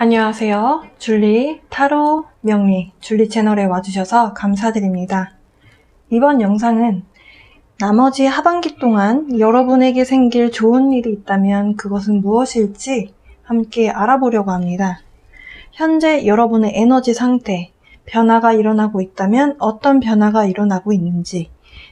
안녕하세요. 줄리 타로 명리 줄리 채널에 와주셔서 감사드립니다. 이번 영상은 나머지 하반기 동안 여러분에게 생길 좋은 일이 있다면 그것은 무엇일지 함께 알아보려고 합니다. 현재 여러분의 에너지 상태, 변화가 일어나고 있다면 어떤 변화가 일어나고 있는지,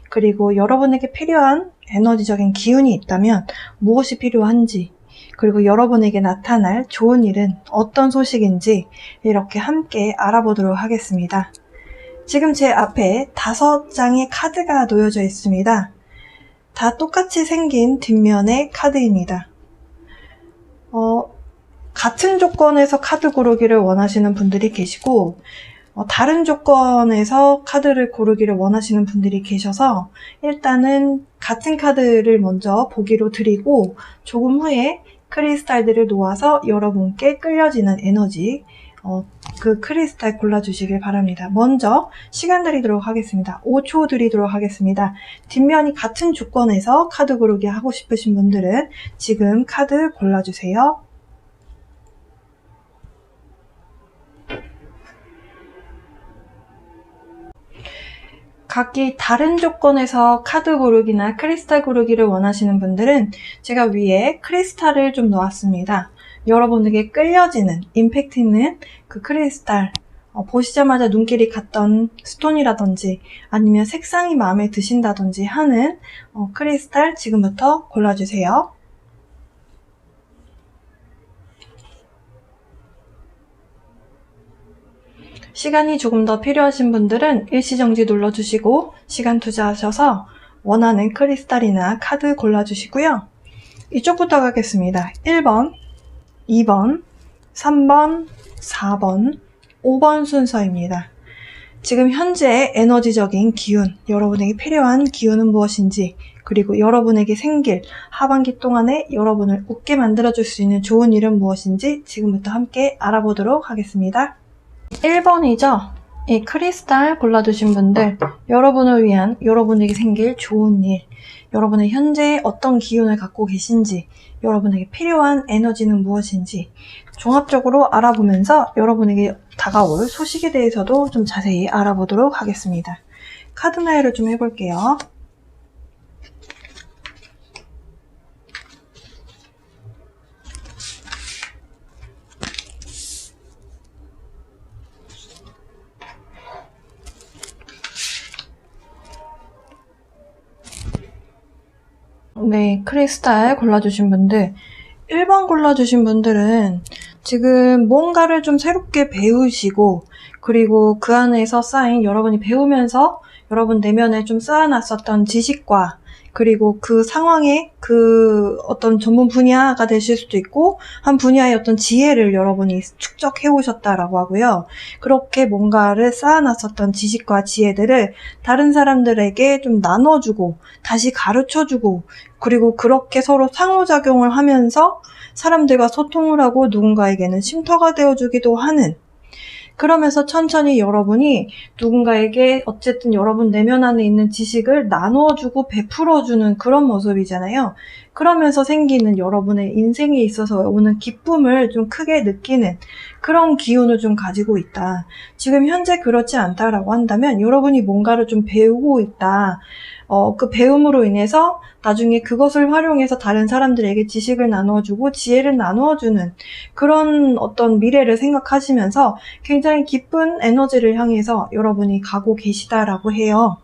그리고 여러분에게 필요한 에너지적인 기운이 있다면 무엇이 필요한지, 그리고 여러분에게 나타날 좋은 일은 어떤 소식인지 이렇게 함께 알아보도록 하겠습니다. 지금 제 앞에 5장의 카드가 놓여져 있습니다. 다 똑같이 생긴 뒷면의 카드입니다. 같은 조건에서 카드 고르기를 원하시는 분들이 계시고 다른 조건에서 카드를 고르기를 원하시는 분들이 계셔서 일단은 같은 카드를 먼저 보기로 드리고 조금 후에 크리스탈들을 놓아서 여러분께 끌려지는 에너지 그 크리스탈 골라주시길 바랍니다. 먼저 시간 드리도록 하겠습니다. 5초 드리도록 하겠습니다. 뒷면이 같은 조건에서 카드 고르기 하고 싶으신 분들은 지금 카드 골라주세요. 각기 다른 조건에서 카드 고르기나 크리스탈 고르기를 원하시는 분들은 제가 위에 크리스탈을 좀 놓았습니다. 여러분에게 끌려지는, 임팩트 있는 그 크리스탈, 보시자마자 눈길이 갔던 스톤이라든지 아니면 색상이 마음에 드신다든지 하는 크리스탈 지금부터 골라주세요. 시간이 조금 더 필요하신 분들은 일시정지 눌러주시고 시간 투자하셔서 원하는 크리스탈이나 카드 골라주시고요. 이쪽부터 가겠습니다. 1번, 2번, 3번, 4번, 5번 순서입니다. 지금 현재의 에너지적인 기운, 여러분에게 필요한 기운은 무엇인지, 그리고 여러분에게 생길 하반기 동안에 여러분을 웃게 만들어줄 수 있는 좋은 일은 무엇인지 지금부터 함께 알아보도록 하겠습니다. 1번이죠. 이 크리스탈 골라주신 분들, 여러분을 위한 여러분에게 생길 좋은 일, 여러분의 현재 어떤 기운을 갖고 계신지, 여러분에게 필요한 에너지는 무엇인지 종합적으로 알아보면서 여러분에게 다가올 소식에 대해서도 좀 자세히 알아보도록 하겠습니다. 카드 나열을 좀 해볼게요. 네, 크리스탈 골라주신 분들, 1번 골라주신 분들은 지금 뭔가를 좀 새롭게 배우시고, 그리고 그 안에서 쌓인 여러분이 배우면서 여러분 내면에 좀 쌓아놨었던 지식과, 그리고 그 상황에 그 어떤 전문 분야가 되실 수도 있고 한 분야의 어떤 지혜를 여러분이 축적해 오셨다라고 하고요. 그렇게 뭔가를 쌓아놨었던 지식과 지혜들을 다른 사람들에게 좀 나눠주고 다시 가르쳐주고, 그리고 그렇게 서로 상호작용을 하면서 사람들과 소통을 하고 누군가에게는 쉼터가 되어주기도 하는, 그러면서 천천히 여러분이 누군가에게 어쨌든 여러분 내면 안에 있는 지식을 나눠주고 베풀어주는 그런 모습이잖아요. 그러면서 생기는 여러분의 인생에 있어서 오는 기쁨을 좀 크게 느끼는 그런 기운을 좀 가지고 있다. 지금 현재 그렇지 않다라고 한다면 여러분이 뭔가를 좀 배우고 있다. 그 배움으로 인해서 나중에 그것을 활용해서 다른 사람들에게 지식을 나누어주고 지혜를 나누어주는 그런 어떤 미래를 생각하시면서 굉장히 기쁜 에너지를 향해서 여러분이 가고 계시다라고 해요.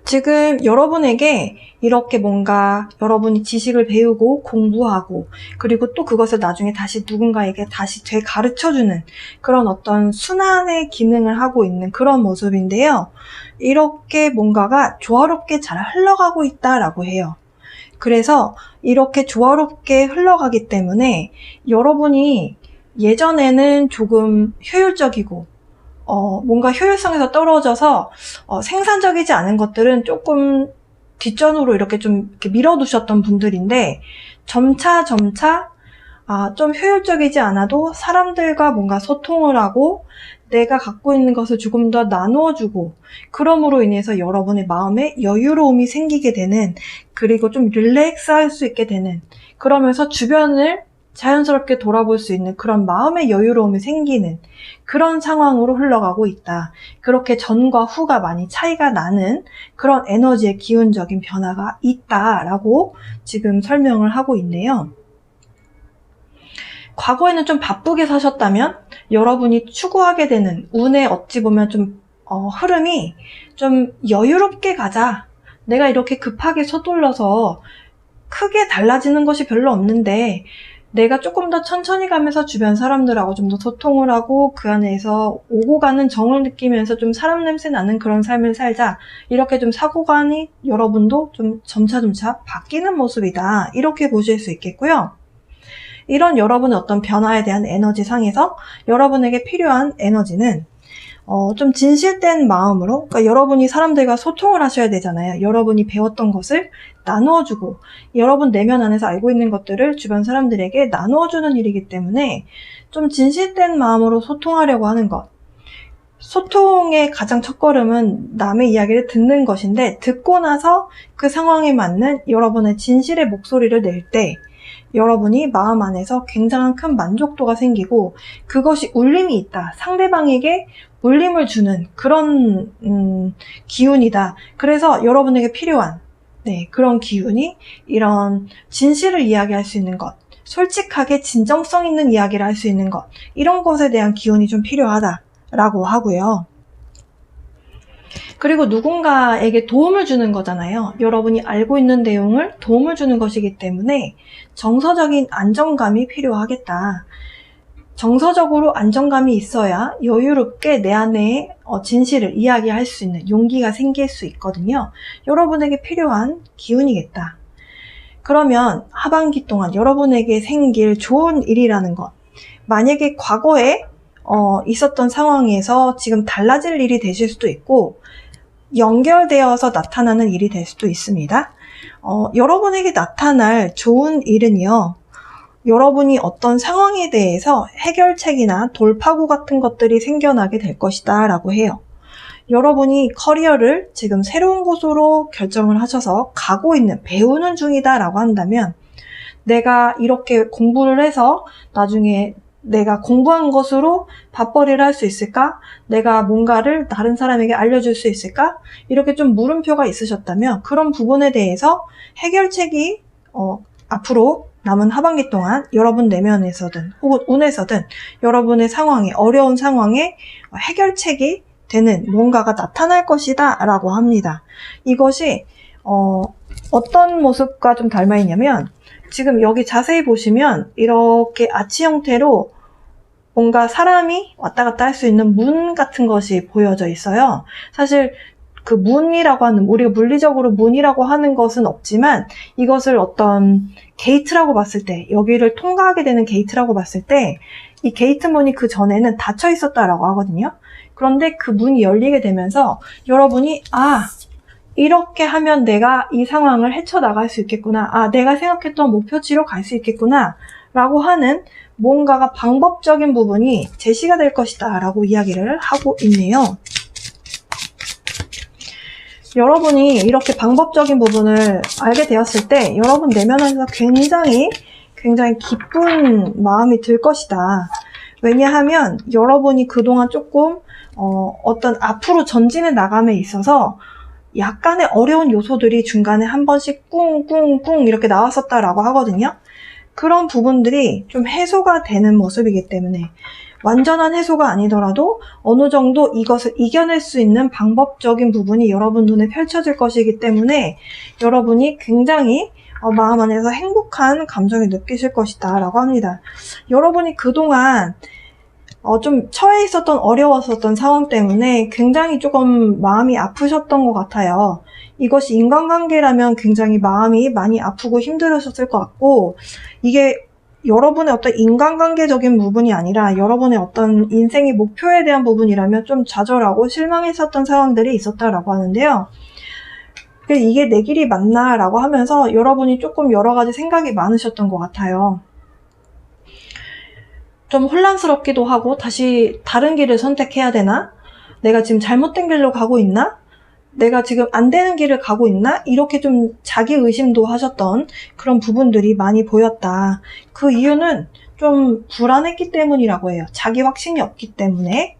지금 여러분에게 이렇게 뭔가 여러분이 지식을 배우고 공부하고 그리고 또 그것을 나중에 다시 누군가에게 다시 되가르쳐주는 그런 어떤 순환의 기능을 하고 있는 그런 모습인데요. 이렇게 뭔가가 조화롭게 잘 흘러가고 있다라고 해요. 그래서 이렇게 조화롭게 흘러가기 때문에 여러분이 예전에는 조금 효율적이고 뭔가 효율성에서 떨어져서 생산적이지 않은 것들은 조금 뒷전으로 이렇게 좀 이렇게 밀어두셨던 분들인데 점차 좀 효율적이지 않아도 사람들과 뭔가 소통을 하고 내가 갖고 있는 것을 조금 더 나누어주고 그럼으로 인해서 여러분의 마음에 여유로움이 생기게 되는, 그리고 좀 릴렉스 할 수 있게 되는, 그러면서 주변을 자연스럽게 돌아볼 수 있는 그런 마음의 여유로움이 생기는 그런 상황으로 흘러가고 있다. 그렇게 전과 후가 많이 차이가 나는 그런 에너지의 기운적인 변화가 있다라고 지금 설명을 하고 있네요. 과거에는 좀 바쁘게 사셨다면 여러분이 추구하게 되는 운의 어찌 보면 좀 흐름이 좀 여유롭게 가자. 내가 이렇게 급하게 서둘러서 크게 달라지는 것이 별로 없는데 내가 조금 더 천천히 가면서 주변 사람들하고 좀 더 소통을 하고 그 안에서 오고 가는 정을 느끼면서 좀 사람 냄새 나는 그런 삶을 살자. 이렇게 좀 사고관이 여러분도 좀 점차점차 바뀌는 모습이다. 이렇게 보실 수 있겠고요. 이런 여러분의 어떤 변화에 대한 에너지 상에서 여러분에게 필요한 에너지는 좀 진실된 마음으로, 그러니까 여러분이 사람들과 소통을 하셔야 되잖아요. 여러분이 배웠던 것을 나누어주고, 여러분 내면 안에서 알고 있는 것들을 주변 사람들에게 나누어주는 일이기 때문에 좀 진실된 마음으로 소통하려고 하는 것. 소통의 가장 첫걸음은 남의 이야기를 듣는 것인데, 듣고 나서 그 상황에 맞는 여러분의 진실의 목소리를 낼 때, 여러분이 마음 안에서 굉장한 큰 만족도가 생기고 그것이 울림이 있다. 상대방에게 울림을 주는 그런 기운이다. 그래서 여러분에게 필요한 그런 기운이 이런 진실을 이야기할 수 있는 것, 솔직하게 진정성 있는 이야기를 할 수 있는 것, 이런 것에 대한 기운이 좀 필요하다라고 하고요. 그리고 누군가에게 도움을 주는 거잖아요. 여러분이 알고 있는 내용을 도움을 주는 것이기 때문에 정서적인 안정감이 필요하겠다. 정서적으로 안정감이 있어야 여유롭게 내 안에 진실을 이야기할 수 있는 용기가 생길 수 있거든요. 여러분에게 필요한 기운이겠다. 그러면 하반기 동안 여러분에게 생길 좋은 일이라는 것, 만약에 과거에 있었던 상황에서 지금 달라질 일이 되실 수도 있고 연결되어서 나타나는 일이 될 수도 있습니다. 여러분에게 나타날 좋은 일은요, 여러분이 어떤 상황에 대해서 해결책이나 돌파구 같은 것들이 생겨나게 될 것이다 라고 해요. 여러분이 커리어를 지금 새로운 곳으로 결정을 하셔서 가고 있는, 배우는 중이다 라고 한다면 내가 이렇게 공부를 해서 나중에 내가 공부한 것으로 밥벌이를 할 수 있을까? 내가 뭔가를 다른 사람에게 알려줄 수 있을까? 이렇게 좀 물음표가 있으셨다면 그런 부분에 대해서 해결책이 앞으로 남은 하반기 동안 여러분 내면에서든 혹은 운에서든 여러분의 상황에, 어려운 상황에 해결책이 되는 뭔가가 나타날 것이다 라고 합니다. 이것이 어떤 모습과 좀 닮아 있냐면 지금 여기 자세히 보시면 이렇게 아치 형태로 뭔가 사람이 왔다 갔다 할 수 있는 문 같은 것이 보여져 있어요. 사실 그 문이라고 하는, 우리가 물리적으로 문이라고 하는 것은 없지만 이것을 어떤 게이트라고 봤을 때, 여기를 통과하게 되는 게이트라고 봤을 때 이 게이트 문이 그 전에는 닫혀 있었다라고 하거든요. 그런데 그 문이 열리게 되면서 여러분이 이렇게 하면 내가 이 상황을 헤쳐나갈 수 있겠구나. 내가 생각했던 목표치로 갈 수 있겠구나. 라고 하는 뭔가가 방법적인 부분이 제시가 될 것이다. 라고 이야기를 하고 있네요. 여러분이 이렇게 방법적인 부분을 알게 되었을 때 여러분 내면에서 굉장히 기쁜 마음이 들 것이다. 왜냐하면 여러분이 그동안 조금 어떤 앞으로 전진해 나감에 있어서 약간의 어려운 요소들이 중간에 한 번씩 꿍꿍꿍 이렇게 나왔었다라고 하거든요. 그런 부분들이 좀 해소가 되는 모습이기 때문에 완전한 해소가 아니더라도 어느 정도 이것을 이겨낼 수 있는 방법적인 부분이 여러분 눈에 펼쳐질 것이기 때문에 여러분이 굉장히 마음 안에서 행복한 감정을 느끼실 것이다 라고 합니다. 여러분이 그동안 좀 처해 있었던 어려웠었던 상황 때문에 굉장히 조금 마음이 아프셨던 것 같아요. 이것이 인간관계라면 굉장히 마음이 많이 아프고 힘들으셨을 것 같고, 이게 여러분의 어떤 인간관계적인 부분이 아니라 여러분의 어떤 인생의 목표에 대한 부분이라면 좀 좌절하고 실망했었던 상황들이 있었다라고 하는데요. 이게 내 길이 맞나? 라고 하면서 여러분이 조금 여러 가지 생각이 많으셨던 것 같아요. 좀 혼란스럽기도 하고 다시 다른 길을 선택해야 되나? 내가 지금 잘못된 길로 가고 있나? 내가 지금 안 되는 길을 가고 있나? 이렇게 좀 자기 의심도 하셨던 그런 부분들이 많이 보였다. 그 이유는 좀 불안했기 때문이라고 해요. 자기 확신이 없기 때문에.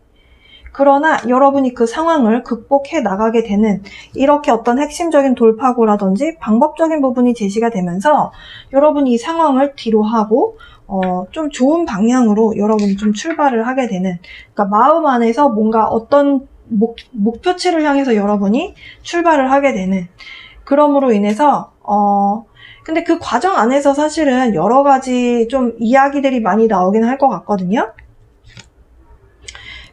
그러나 여러분이 그 상황을 극복해 나가게 되는 이렇게 어떤 핵심적인 돌파구라든지 방법적인 부분이 제시가 되면서 여러분이 이 상황을 뒤로 하고 좀 좋은 방향으로 여러분이 좀 출발을 하게 되는, 그러니까 마음 안에서 뭔가 어떤 목표치를 향해서 여러분이 출발을 하게 되는, 그럼으로 인해서 근데 그 과정 안에서 사실은 여러 가지 좀 이야기들이 많이 나오긴 할 것 같거든요.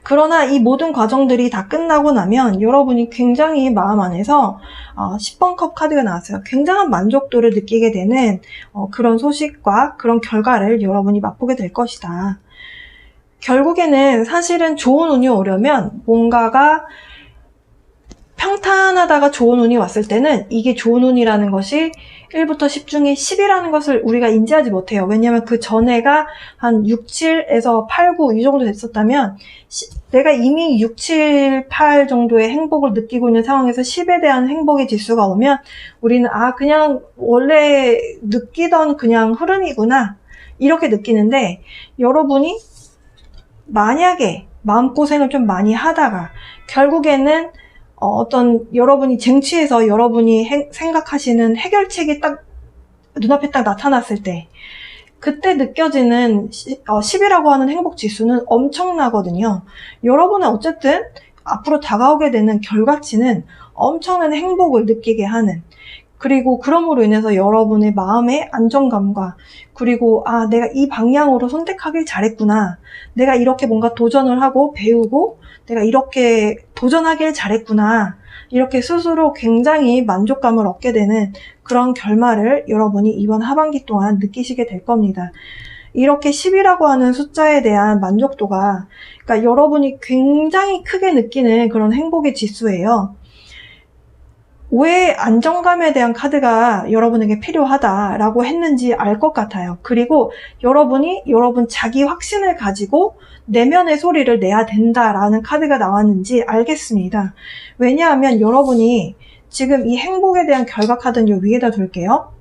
그러나 이 모든 과정들이 다 끝나고 나면 여러분이 굉장히 마음 안에서 10번 컵 카드가 나왔어요. 굉장한 만족도를 느끼게 되는 그런 소식과 그런 결과를 여러분이 맛보게 될 것이다. 결국에는 사실은 좋은 운이 오려면 뭔가가 평탄하다가 좋은 운이 왔을 때는 이게 좋은 운이라는 것이 1부터 10 중에 10이라는 것을 우리가 인지하지 못해요. 왜냐하면 그 전에가 한 6, 7에서 8, 9 이 정도 됐었다면 내가 이미 6, 7, 8 정도의 행복을 느끼고 있는 상황에서 10에 대한 행복의 지수가 오면 우리는 그냥 원래 느끼던 그냥 흐름이구나 이렇게 느끼는데, 여러분이 만약에 마음고생을 좀 많이 하다가 결국에는 어떤 여러분이 쟁취해서 여러분이 생각하시는 해결책이 딱 눈앞에 딱 나타났을 때 그때 느껴지는 10이라고 하는 행복 지수는 엄청나거든요. 여러분은 어쨌든 앞으로 다가오게 되는 결과치는 엄청난 행복을 느끼게 하는, 그리고 그럼으로 인해서 여러분의 마음의 안정감과, 그리고 내가 이 방향으로 선택하길 잘했구나, 내가 이렇게 뭔가 도전을 하고 배우고 내가 이렇게 도전하길 잘했구나, 이렇게 스스로 굉장히 만족감을 얻게 되는 그런 결말을 여러분이 이번 하반기 동안 느끼시게 될 겁니다. 이렇게 10이라고 하는 숫자에 대한 만족도가, 그러니까 여러분이 굉장히 크게 느끼는 그런 행복의 지수예요. 왜 안정감에 대한 카드가 여러분에게 필요하다라고 했는지 알 것 같아요. 그리고 여러분이 여러분 자기 확신을 가지고 내면의 소리를 내야 된다라는 카드가 나왔는지 알겠습니다. 왜냐하면 여러분이 지금 이 행복에 대한 결과 카드는 요 위에다 둘게요.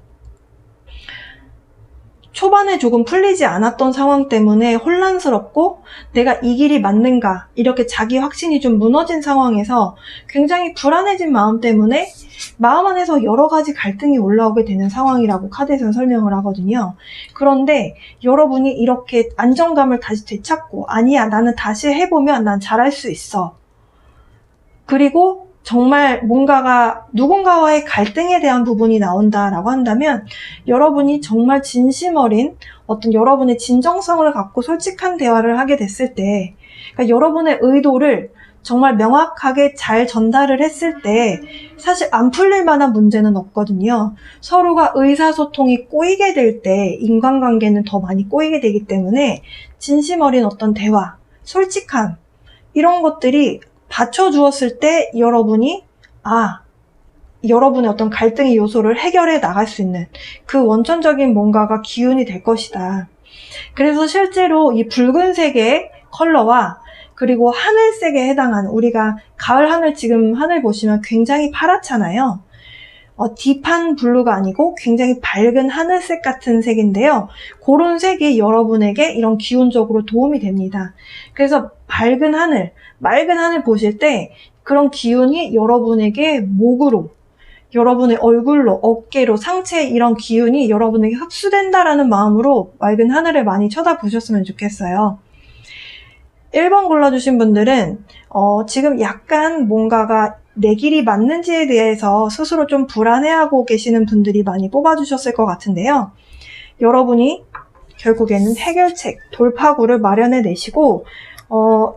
초반에 조금 풀리지 않았던 상황 때문에 혼란스럽고 내가 이 길이 맞는가 이렇게 자기 확신이 좀 무너진 상황에서 굉장히 불안해진 마음 때문에 마음 안에서 여러 가지 갈등이 올라오게 되는 상황이라고 카드에서는 설명을 하거든요. 그런데 여러분이 이렇게 안정감을 다시 되찾고 아니야, 나는 다시 해보면 난 잘할 수 있어. 그리고 정말 뭔가가 누군가와의 갈등에 대한 부분이 나온다라고 한다면 여러분이 정말 진심 어린 어떤 여러분의 진정성을 갖고 솔직한 대화를 하게 됐을 때, 그러니까 여러분의 의도를 정말 명확하게 잘 전달을 했을 때 사실 안 풀릴 만한 문제는 없거든요. 서로가 의사소통이 꼬이게 될 때 인간관계는 더 많이 꼬이게 되기 때문에 진심 어린 어떤 대화, 솔직함, 이런 것들이 받쳐주었을 때 여러분이 여러분의 어떤 갈등의 요소를 해결해 나갈 수 있는 그 원천적인 뭔가가 기운이 될 것이다. 그래서 실제로 이 붉은색의 컬러와 그리고 하늘색에 해당하는, 우리가 가을 하늘, 지금 하늘 보시면 굉장히 파랗잖아요. 딥한 블루가 아니고 굉장히 밝은 하늘색 같은 색인데요. 그런 색이 여러분에게 이런 기운적으로 도움이 됩니다. 그래서 밝은 하늘, 맑은 하늘 보실 때 그런 기운이 여러분에게 목으로, 여러분의 얼굴로, 어깨로, 상체에 이런 기운이 여러분에게 흡수된다라는 마음으로 맑은 하늘을 많이 쳐다보셨으면 좋겠어요. 1번 골라주신 분들은 지금 약간 뭔가가 내 길이 맞는지에 대해서 스스로 좀 불안해하고 계시는 분들이 많이 뽑아주셨을 것 같은데요. 여러분이 결국에는 해결책, 돌파구를 마련해 내시고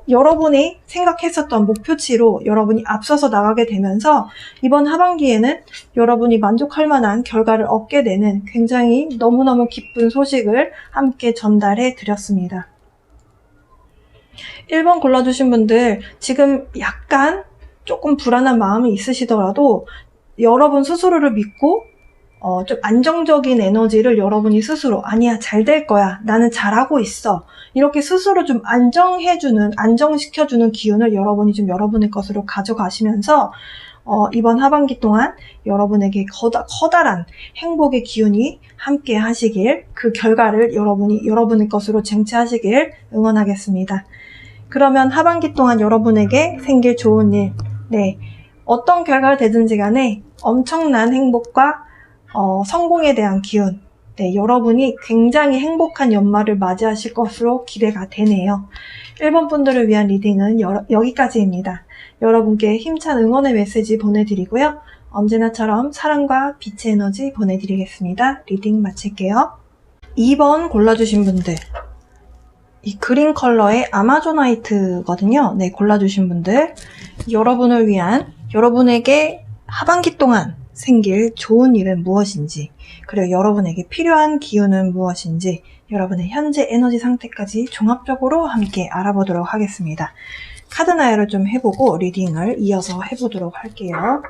여러분이 생각했었던 목표치로 여러분이 앞서서 나가게 되면서 이번 하반기에는 여러분이 만족할 만한 결과를 얻게 되는 굉장히 너무너무 기쁜 소식을 함께 전달해 드렸습니다. 1번 골라주신 분들 지금 약간 조금 불안한 마음이 있으시더라도 여러분 스스로를 믿고 좀 안정적인 에너지를 여러분이 스스로 아니야, 잘 될 거야, 나는 잘하고 있어, 이렇게 스스로 좀 안정시켜주는 기운을 여러분이 좀 여러분의 것으로 가져가시면서 이번 하반기 동안 여러분에게 커다란 행복의 기운이 함께 하시길, 그 결과를 여러분의 것으로 쟁취하시길 응원하겠습니다. 그러면 하반기 동안 여러분에게 생길 좋은 일, 어떤 결과가 되든지 간에 엄청난 행복과 성공에 대한 기운, 여러분이 굉장히 행복한 연말을 맞이하실 것으로 기대가 되네요. 1번 분들을 위한 리딩은 여기까지입니다. 여러분께 힘찬 응원의 메시지 보내드리고요. 언제나처럼 사랑과 빛의 에너지 보내드리겠습니다. 리딩 마칠게요. 2번 골라주신 분들, 이 그린 컬러의 아마존화이트거든요. 골라주신 분들, 여러분을 위한, 여러분에게 하반기 동안 생길 좋은 일은 무엇인지, 그리고 여러분에게 필요한 기운은 무엇인지, 여러분의 현재 에너지 상태까지 종합적으로 함께 알아보도록 하겠습니다. 카드 나열을 좀 해보고 리딩을 이어서 해보도록 할게요.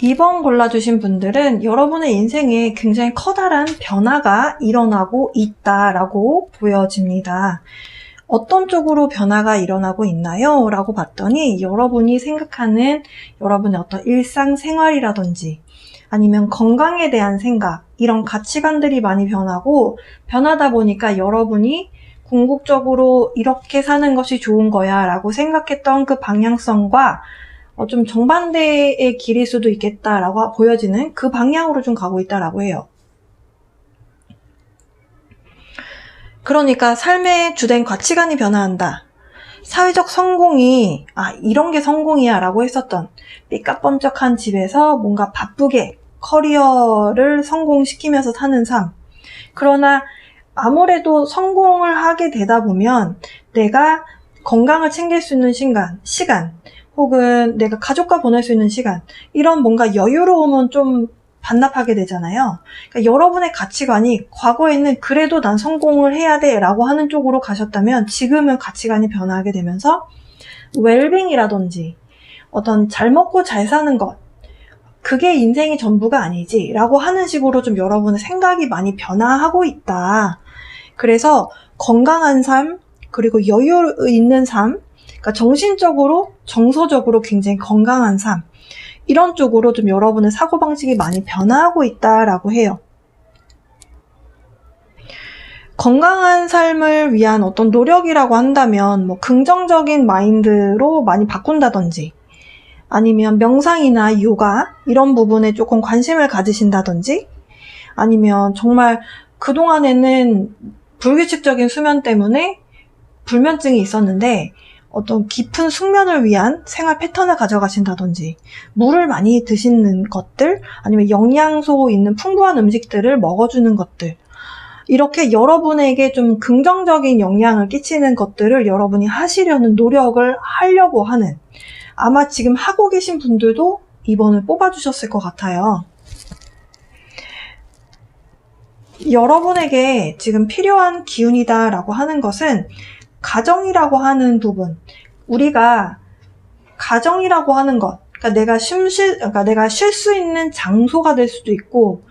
(2번) 골라주신 분들은 여러분의 인생에 굉장히 커다란 변화가 일어나고 있다라고 보여집니다. 어떤 쪽으로 변화가 일어나고 있나요? 라고 봤더니 여러분이 생각하는 여러분의 어떤 일상생활이라든지 아니면 건강에 대한 생각, 이런 가치관들이 많이 변하다 보니까 여러분이 궁극적으로 이렇게 사는 것이 좋은 거야 라고 생각했던 그 방향성과 좀 정반대의 길일 수도 있겠다라고 보여지는 그 방향으로 좀 가고 있다라고 해요. 그러니까 삶의 주된 가치관이 변화한다. 사회적 성공이 이런 게 성공이야 라고 했었던 삐까뻔쩍한 집에서 뭔가 바쁘게 커리어를 성공시키면서 사는 삶. 그러나 아무래도 성공을 하게 되다 보면 내가 건강을 챙길 수 있는 시간 혹은 내가 가족과 보낼 수 있는 시간, 이런 뭔가 여유로움은 좀 반납하게 되잖아요. 그러니까 여러분의 가치관이 과거에는 그래도 난 성공을 해야 돼 라고 하는 쪽으로 가셨다면 지금은 가치관이 변화하게 되면서 웰빙이라든지 어떤 잘 먹고 잘 사는 것, 그게 인생이 전부가 아니지 라고 하는 식으로 좀 여러분의 생각이 많이 변화하고 있다. 그래서 건강한 삶, 그리고 여유 있는 삶, 그러니까 정신적으로, 정서적으로 굉장히 건강한 삶, 이런 쪽으로 좀 여러분의 사고방식이 많이 변화하고 있다라고 해요. 건강한 삶을 위한 어떤 노력이라고 한다면 긍정적인 마인드로 많이 바꾼다든지 아니면 명상이나 요가 이런 부분에 조금 관심을 가지신다든지 아니면 정말 그동안에는 불규칙적인 수면 때문에 불면증이 있었는데 어떤 깊은 숙면을 위한 생활 패턴을 가져가신다든지 물을 많이 드시는 것들 아니면 영양소 있는 풍부한 음식들을 먹어주는 것들, 이렇게 여러분에게 좀 긍정적인 영향을 끼치는 것들을 여러분이 하시려는 노력을 하려고 하는, 아마 지금 하고 계신 분들도 2번을 뽑아주셨을 것 같아요. 여러분에게 지금 필요한 기운이다 라고 하는 것은 가정이라고 하는 부분, 우리가 가정이라고 하는 것, 그러니까 내가 쉴 수 있는 장소가 될 수도 있고,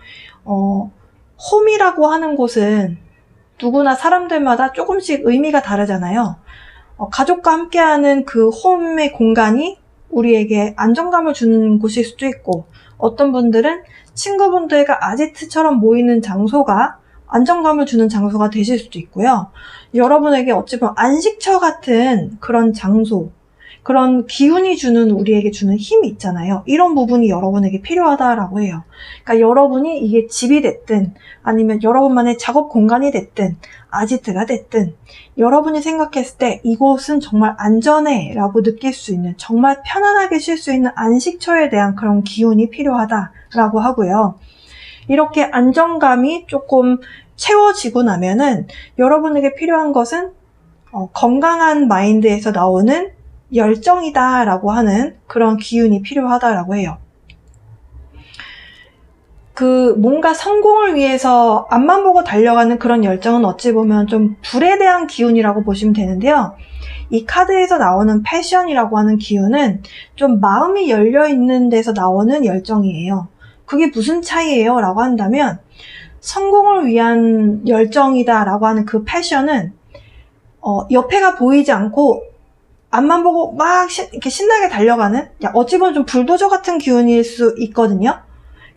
홈이라고 하는 곳은 누구나 사람들마다 조금씩 의미가 다르잖아요. 가족과 함께하는 그 홈의 공간이 우리에게 안정감을 주는 곳일 수도 있고, 어떤 분들은 친구분들과 아지트처럼 모이는 장소가 안정감을 주는 장소가 되실 수도 있고요. 여러분에게 어찌 보면 안식처 같은 그런 장소, 그런 기운이 우리에게 주는 힘이 있잖아요. 이런 부분이 여러분에게 필요하다라고 해요. 그러니까 여러분이 이게 집이 됐든 아니면 여러분만의 작업 공간이 됐든 아지트가 됐든 여러분이 생각했을 때 이곳은 정말 안전해 라고 느낄 수 있는, 정말 편안하게 쉴 수 있는 안식처에 대한 그런 기운이 필요하다라고 하고요. 이렇게 안정감이 조금 채워지고 나면은 여러분에게 필요한 것은 건강한 마인드에서 나오는 열정이다 라고 하는 그런 기운이 필요하다라고 해요. 그 뭔가 성공을 위해서 앞만 보고 달려가는 그런 열정은 어찌 보면 좀 불에 대한 기운이라고 보시면 되는데요. 이 카드에서 나오는 패션이라고 하는 기운은 좀 마음이 열려있는 데서 나오는 열정이에요. 그게 무슨 차이예요? 라고 한다면 성공을 위한 열정이다 라고 하는 그 패션은 옆에가 보이지 않고 앞만 보고 막 이렇게 신나게 달려가는, 어찌 보면 좀 불도저 같은 기운일 수 있거든요.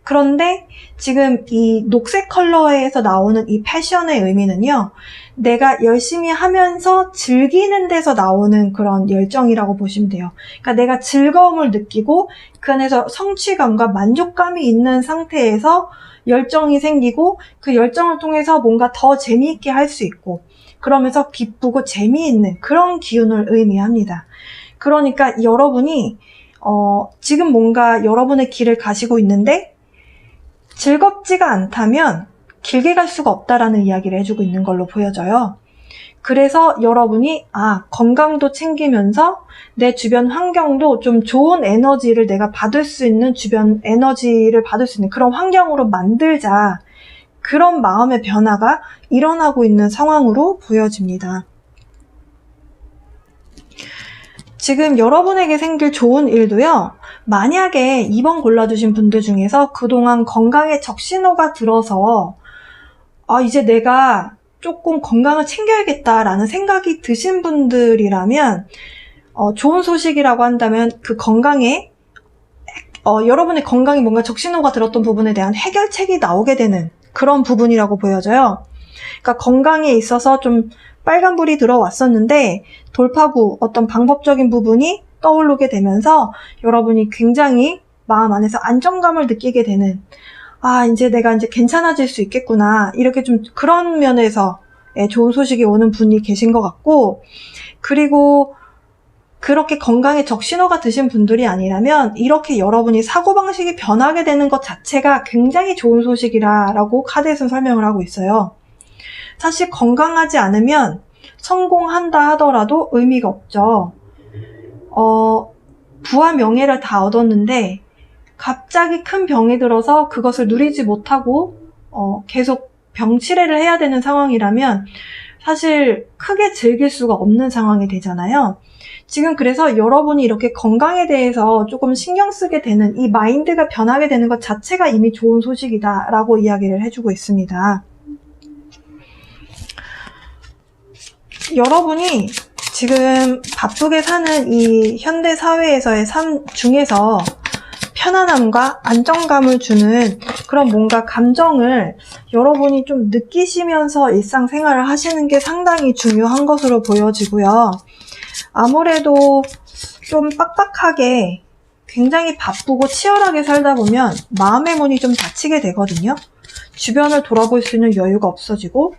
그런데 지금 이 녹색 컬러에서 나오는 이 패션의 의미는요, 내가 열심히 하면서 즐기는 데서 나오는 그런 열정이라고 보시면 돼요. 그러니까 내가 즐거움을 느끼고 그 안에서 성취감과 만족감이 있는 상태에서 열정이 생기고 그 열정을 통해서 뭔가 더 재미있게 할 수 있고 그러면서 기쁘고 재미있는 그런 기운을 의미합니다. 그러니까 여러분이 지금 뭔가 여러분의 길을 가시고 있는데 즐겁지가 않다면 길게 갈 수가 없다라는 이야기를 해주고 있는 걸로 보여져요. 그래서 여러분이 건강도 챙기면서 내 주변 환경도 좀 좋은 에너지를 내가 받을 수 있는, 주변 에너지를 받을 수 있는 그런 환경으로 만들자, 그런 마음의 변화가 일어나고 있는 상황으로 보여집니다. 지금 여러분에게 생길 좋은 일도요, 만약에 2번 골라주신 분들 중에서 그동안 건강에 적신호가 들어서 이제 내가 조금 건강을 챙겨야겠다라는 생각이 드신 분들이라면 좋은 소식이라고 한다면 그 건강에 여러분의 건강에 뭔가 적신호가 들었던 부분에 대한 해결책이 나오게 되는 그런 부분이라고 보여져요. 그러니까 건강에 있어서 좀 빨간불이 들어왔었는데 돌파구, 어떤 방법적인 부분이 떠오르게 되면서 여러분이 굉장히 마음 안에서 안정감을 느끼게 되는, 이제 내가 이제 괜찮아질 수 있겠구나, 이렇게 좀 그런 면에서 좋은 소식이 오는 분이 계신 것 같고, 그리고 그렇게 건강에 적신호가 드신 분들이 아니라면 이렇게 여러분이 사고방식이 변하게 되는 것 자체가 굉장히 좋은 소식이라고 카드에서는 설명을 하고 있어요. 사실 건강하지 않으면 성공한다 하더라도 의미가 없죠. 부와 명예를 다 얻었는데 갑자기 큰 병이 들어서 그것을 누리지 못하고 계속 병치레를 해야 되는 상황이라면 사실 크게 즐길 수가 없는 상황이 되잖아요. 지금 그래서 여러분이 이렇게 건강에 대해서 조금 신경 쓰게 되는 이 마인드가 변하게 되는 것 자체가 이미 좋은 소식이다라고 이야기를 해주고 있습니다. 여러분이 지금 바쁘게 사는 이 현대 사회에서의 삶 중에서 편안함과 안정감을 주는 그런 뭔가 감정을 여러분이 좀 느끼시면서 일상생활을 하시는 게 상당히 중요한 것으로 보여지고요. 아무래도 좀 빡빡하게 굉장히 바쁘고 치열하게 살다 보면 마음의 문이 좀 닫히게 되거든요. 주변을 돌아볼 수 있는 여유가 없어지고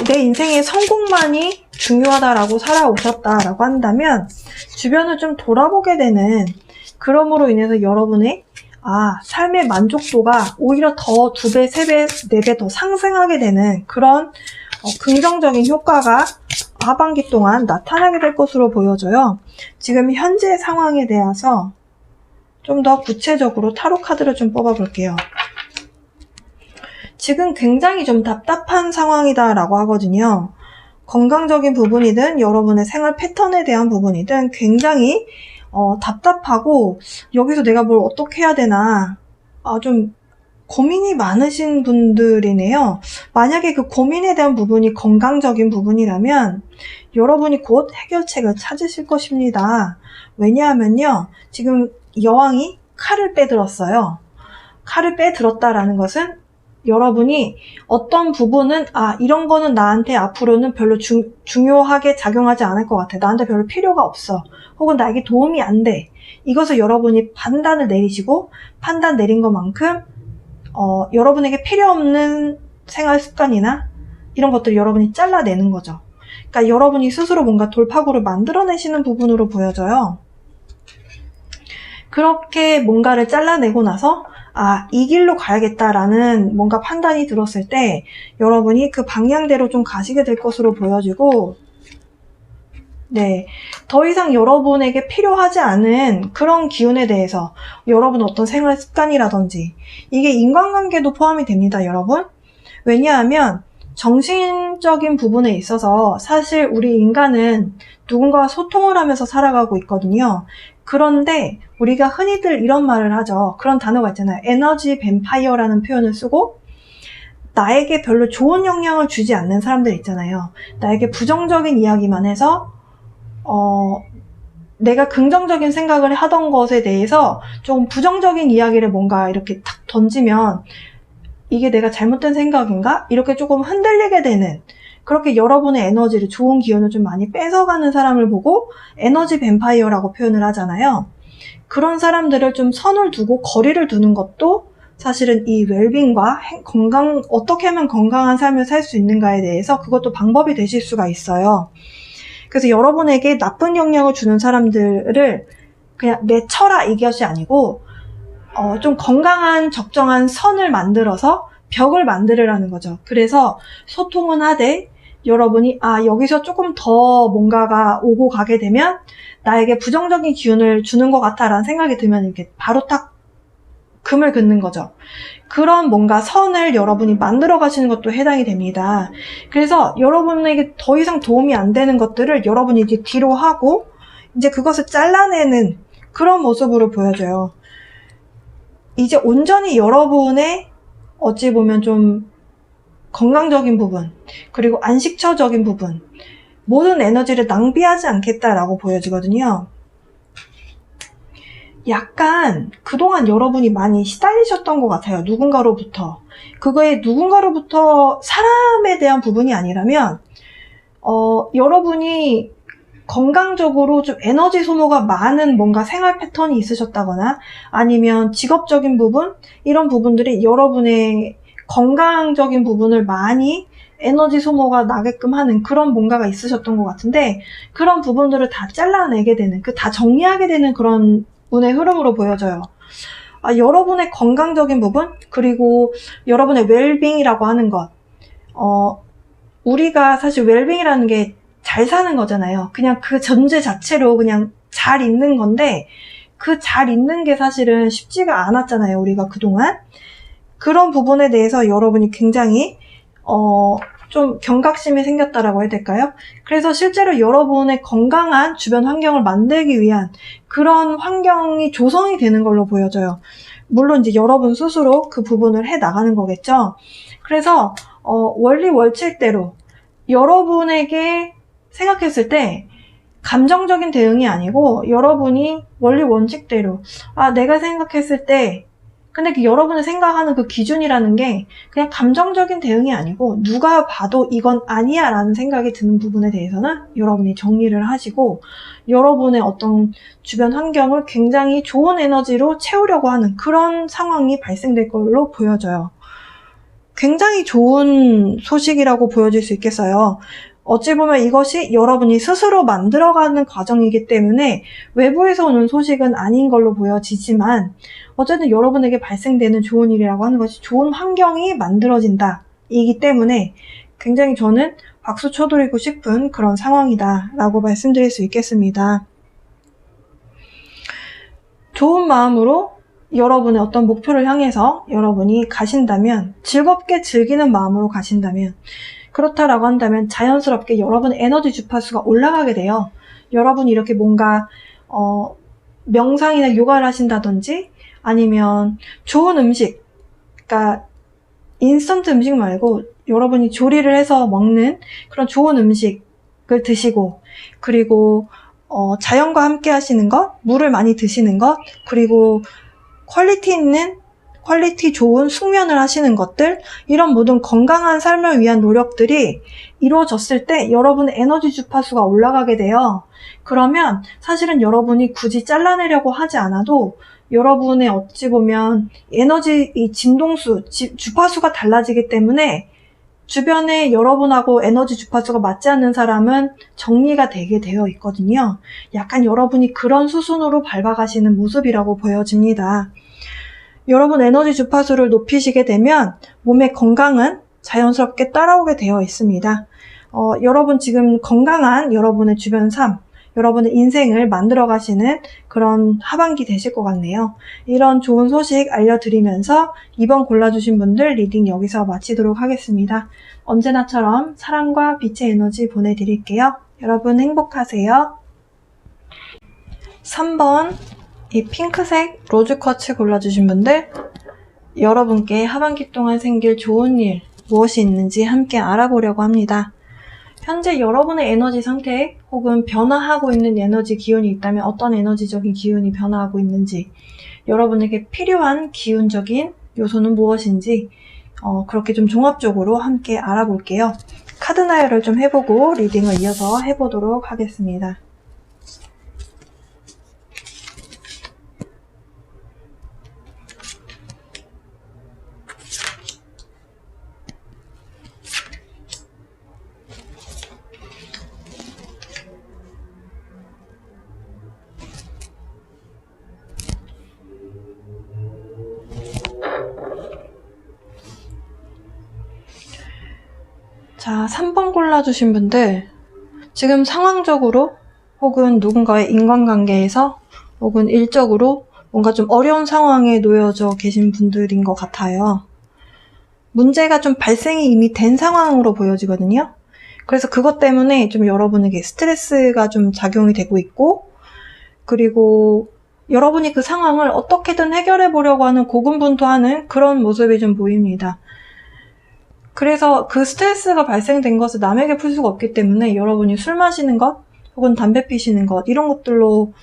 내 인생의 성공만이 중요하다라고 살아오셨다라고 한다면 주변을 좀 돌아보게 되는, 그럼으로 인해서 여러분의 삶의 만족도가 오히려 더 2배, 3배, 4배 더 상승하게 되는 그런 긍정적인 효과가 하반기 동안 나타나게 될 것으로 보여져요. 지금 현재 상황에 대해서 좀 더 구체적으로 타로 카드를 좀 뽑아볼게요. 지금 굉장히 좀 답답한 상황이다라고 하거든요. 건강적인 부분이든 여러분의 생활 패턴에 대한 부분이든 굉장히 답답하고 여기서 내가 뭘 어떻게 해야 되나 좀 고민이 많으신 분들이네요. 만약에 그 고민에 대한 부분이 건강적인 부분이라면 여러분이 곧 해결책을 찾으실 것입니다. 왜냐하면요, 지금 여왕이 칼을 빼들었어요. 칼을 빼들었다라는 것은 여러분이 어떤 부분은 이런 거는 나한테 앞으로는 별로 중요하게 작용하지 않을 것 같아, 나한테 별로 필요가 없어, 혹은 나에게 도움이 안 돼, 이것을 여러분이 판단을 내리시고 판단 내린 것만큼 여러분에게 필요 없는 생활 습관이나 이런 것들을 여러분이 잘라내는 거죠. 그러니까 여러분이 스스로 뭔가 돌파구를 만들어내시는 부분으로 보여져요. 그렇게 뭔가를 잘라내고 나서 이 길로 가야겠다라는 뭔가 판단이 들었을 때 여러분이 그 방향대로 좀 가시게 될 것으로 보여지고, 네, 더 이상 여러분에게 필요하지 않은 그런 기운에 대해서 여러분 어떤 생활 습관이라든지 이게 인간관계도 포함이 됩니다, 여러분. 왜냐하면 정신적인 부분에 있어서 사실 우리 인간은 누군가와 소통을 하면서 살아가고 있거든요. 그런데 우리가 흔히들 이런 말을 하죠. 그런 단어가 있잖아요. 에너지 뱀파이어라는 표현을 쓰고 나에게 별로 좋은 영향을 주지 않는 사람들 있잖아요. 나에게 부정적인 이야기만 해서 내가 긍정적인 생각을 하던 것에 대해서 조금 부정적인 이야기를 뭔가 이렇게 탁 던지면 이게 내가 잘못된 생각인가? 이렇게 조금 흔들리게 되는, 그렇게 여러분의 에너지를, 좋은 기운을 좀 많이 뺏어가는 사람을 보고 에너지 뱀파이어라고 표현을 하잖아요. 그런 사람들을 좀 선을 두고 거리를 두는 것도 사실은 이 웰빙과 건강, 어떻게 하면 건강한 삶을 살 수 있는가에 대해서 그것도 방법이 되실 수가 있어요. 그래서 여러분에게 나쁜 영향을 주는 사람들을 그냥 내쳐라 이것이 아니고 좀 건강한 적정한 선을 만들어서 벽을 만들으라는 거죠. 그래서 소통은 하되 여러분이 여기서 조금 더 뭔가가 오고 가게 되면 나에게 부정적인 기운을 주는 것 같아 라는 생각이 들면 이렇게 바로 딱 금을 긋는 거죠. 그런 뭔가 선을 여러분이 만들어 가시는 것도 해당이 됩니다. 그래서 여러분에게 더 이상 도움이 안 되는 것들을 여러분이 이제 뒤로 하고 이제 그것을 잘라내는 그런 모습으로 보여져요. 이제 온전히 여러분의 어찌 보면 좀 건강적인 부분, 그리고 안식처적인 부분, 모든 에너지를 낭비하지 않겠다라고 보여지거든요. 약간 그동안 여러분이 많이 시달리셨던 것 같아요. 누군가로부터. 그거에 누군가로부터 사람에 대한 부분이 아니라면 여러분이 건강적으로 좀 에너지 소모가 많은 뭔가 생활 패턴이 있으셨다거나 아니면 직업적인 부분, 이런 부분들이 여러분의 건강적인 부분을 많이 에너지 소모가 나게끔 하는 그런 뭔가가 있으셨던 것 같은데, 그런 부분들을 다 잘라내게 되는, 다 정리하게 되는 그런 운의 흐름으로 보여져요. 여러분의 건강적인 부분, 그리고 여러분의 웰빙이라고 하는 것, 우리가 사실 웰빙이라는 게 잘 사는 거잖아요. 그냥 그 존재 자체로 그냥 잘 있는 건데, 그 잘 있는 게 사실은 쉽지가 않았잖아요, 우리가 그동안. 그런 부분에 대해서 여러분이 굉장히 좀 경각심이 생겼다라고 해야 될까요? 그래서 실제로 여러분의 건강한 주변 환경을 만들기 위한 그런 환경이 조성이 되는 걸로 보여져요. 물론 이제 여러분 스스로 그 부분을 해 나가는 거겠죠. 그래서 원리 원칙대로 여러분에게 생각했을 때 감정적인 대응이 아니고 여러분이 원리 원칙대로 내가 생각했을 때, 근데 여러분이 생각하는 그 기준이라는 게 그냥 감정적인 대응이 아니고 누가 봐도 이건 아니야 라는 생각이 드는 부분에 대해서는 여러분이 정리를 하시고 여러분의 어떤 주변 환경을 굉장히 좋은 에너지로 채우려고 하는 그런 상황이 발생될 걸로 보여져요. 굉장히 좋은 소식이라고 보여질 수 있겠어요. 어찌 보면 이것이 여러분이 스스로 만들어가는 과정이기 때문에 외부에서 오는 소식은 아닌 걸로 보여지지만 어쨌든 여러분에게 발생되는 좋은 일이라고 하는 것이 좋은 환경이 만들어진다 이기 때문에 굉장히 저는 박수 쳐드리고 싶은 그런 상황이다 라고 말씀드릴 수 있겠습니다. 좋은 마음으로 여러분의 어떤 목표를 향해서 여러분이 가신다면, 즐겁게 즐기는 마음으로 가신다면, 그렇다라고 한다면 자연스럽게 여러분의 에너지 주파수가 올라가게 돼요. 여러분이 이렇게 뭔가 명상이나 요가를 하신다든지 아니면 좋은 음식, 그러니까 인스턴트 음식 말고 여러분이 조리를 해서 먹는 그런 좋은 음식을 드시고, 그리고 자연과 함께 하시는 것, 물을 많이 드시는 것, 그리고 퀄리티 좋은 숙면을 하시는 것들, 이런 모든 건강한 삶을 위한 노력들이 이루어졌을 때 여러분의 에너지 주파수가 올라가게 돼요. 그러면 사실은 여러분이 굳이 잘라내려고 하지 않아도 여러분의 어찌 보면 에너지 이 진동수, 주파수가 달라지기 때문에 주변에 여러분하고 에너지 주파수가 맞지 않는 사람은 정리가 되게 되어 있거든요. 약간 여러분이 그런 수순으로 밟아가시는 모습이라고 보여집니다. 여러분 에너지 주파수를 높이시게 되면 몸의 건강은 자연스럽게 따라오게 되어 있습니다. 여러분 지금 건강한 여러분의 주변 삶, 여러분의 인생을 만들어 가시는 그런 하반기 되실 것 같네요. 이런 좋은 소식 알려드리면서 이번 골라주신 분들 리딩 여기서 마치도록 하겠습니다. 언제나처럼 사랑과 빛의 에너지 보내드릴게요. 여러분 행복하세요. 3번 이 핑크색 로즈 쿼츠 골라주신 분들, 여러분께 하반기 동안 생길 좋은 일 무엇이 있는지 함께 알아보려고 합니다. 현재 여러분의 에너지 상태 혹은 변화하고 있는 에너지 기운이 있다면 어떤 에너지적인 기운이 변화하고 있는지, 여러분에게 필요한 기운적인 요소는 무엇인지 그렇게 좀 종합적으로 함께 알아볼게요. 카드 나열을 좀 해보고 리딩을 이어서 해보도록 하겠습니다. 자, 3번 골라주신 분들, 지금 상황적으로 혹은 누군가의 인간관계에서 혹은 일적으로 뭔가 좀 어려운 상황에 놓여져 계신 분들인 것 같아요. 문제가 좀 발생이 이미 된 상황으로 보여지거든요. 그래서 그것 때문에 좀 여러분에게 스트레스가 좀 작용이 되고 있고, 그리고 여러분이 그 상황을 어떻게든 해결해 보려고 하는 고군분투하는 그런 모습이 좀 보입니다. 그래서 그 스트레스가 발생된 것을 남에게 풀 수가 없기 때문에 여러분이 술 마시는 것 혹은 담배 피시는 것 이런 것들로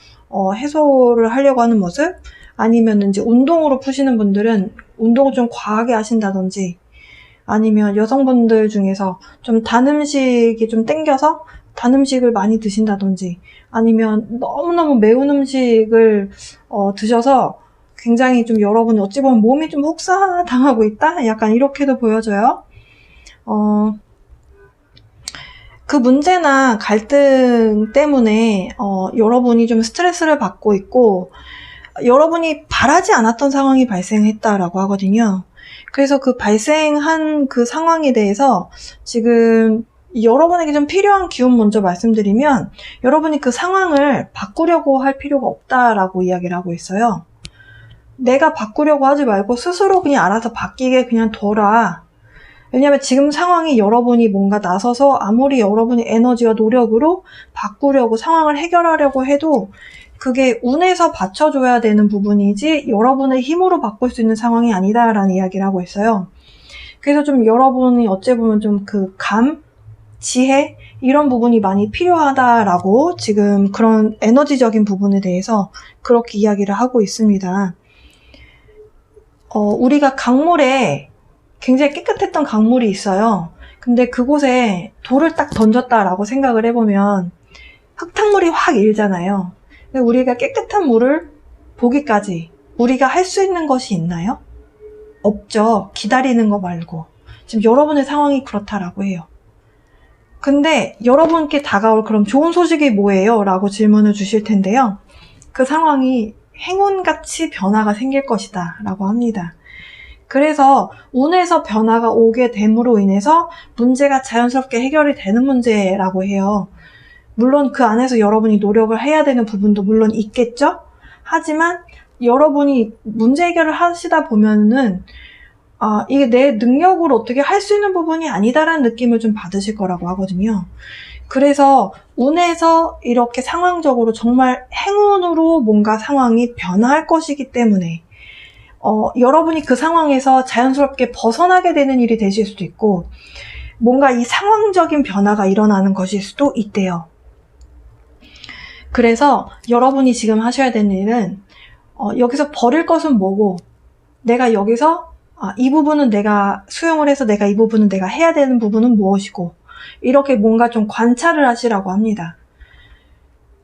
해소를 하려고 하는 모습, 아니면 이제 운동으로 푸시는 분들은 운동을 좀 과하게 하신다든지, 아니면 여성분들 중에서 좀 단 음식이 좀 땡겨서 단 음식을 많이 드신다든지, 아니면 너무너무 매운 음식을 드셔서 굉장히 좀 여러분 어찌 보면 몸이 좀 혹사당하고 있다? 약간 이렇게도 보여져요. 그 문제나 갈등 때문에 여러분이 좀 스트레스를 받고 있고, 여러분이 바라지 않았던 상황이 발생했다라고 하거든요. 그래서 그 발생한 그 상황에 대해서 지금 여러분에게 좀 필요한 기운 먼저 말씀드리면, 여러분이 그 상황을 바꾸려고 할 필요가 없다라고 이야기를 하고 있어요. 내가 바꾸려고 하지 말고 스스로 그냥 알아서 바뀌게 그냥 둬라. 왜냐면 지금 상황이 여러분이 뭔가 나서서 아무리 여러분의 에너지와 노력으로 바꾸려고 상황을 해결하려고 해도 그게 운에서 받쳐줘야 되는 부분이지 여러분의 힘으로 바꿀 수 있는 상황이 아니다라는 이야기를 하고 있어요. 그래서 좀 여러분이 어찌 보면 좀 그 지혜 이런 부분이 많이 필요하다라고 지금 그런 에너지적인 부분에 대해서 그렇게 이야기를 하고 있습니다. 우리가 강물에 굉장히 깨끗했던 강물이 있어요. 근데 그곳에 돌을 딱 던졌다라고 생각을 해보면 흙탕물이 확 일잖아요. 근데 우리가 깨끗한 물을 보기까지 우리가 할 수 있는 것이 있나요? 없죠. 기다리는 거 말고. 지금 여러분의 상황이 그렇다라고 해요. 근데 여러분께 다가올 그럼 좋은 소식이 뭐예요? 라고 질문을 주실 텐데요. 그 상황이 행운같이 변화가 생길 것이다 라고 합니다. 그래서 운에서 변화가 오게 됨으로 인해서 문제가 자연스럽게 해결이 되는 문제라고 해요. 물론 그 안에서 여러분이 노력을 해야 되는 부분도 물론 있겠죠? 하지만 여러분이 문제 해결을 하시다 보면은 이게 내 능력으로 어떻게 할 수 있는 부분이 아니다라는 느낌을 좀 받으실 거라고 하거든요. 그래서 운에서 이렇게 상황적으로 정말 행운으로 뭔가 상황이 변화할 것이기 때문에 여러분이 그 상황에서 자연스럽게 벗어나게 되는 일이 되실 수도 있고, 뭔가 이 상황적인 변화가 일어나는 것일 수도 있대요. 그래서 여러분이 지금 하셔야 되는 일은 여기서 버릴 것은 뭐고, 내가 여기서 이 부분은 내가 수용을 해서 내가 이 부분은 내가 해야 되는 부분은 무엇이고, 이렇게 뭔가 좀 관찰을 하시라고 합니다.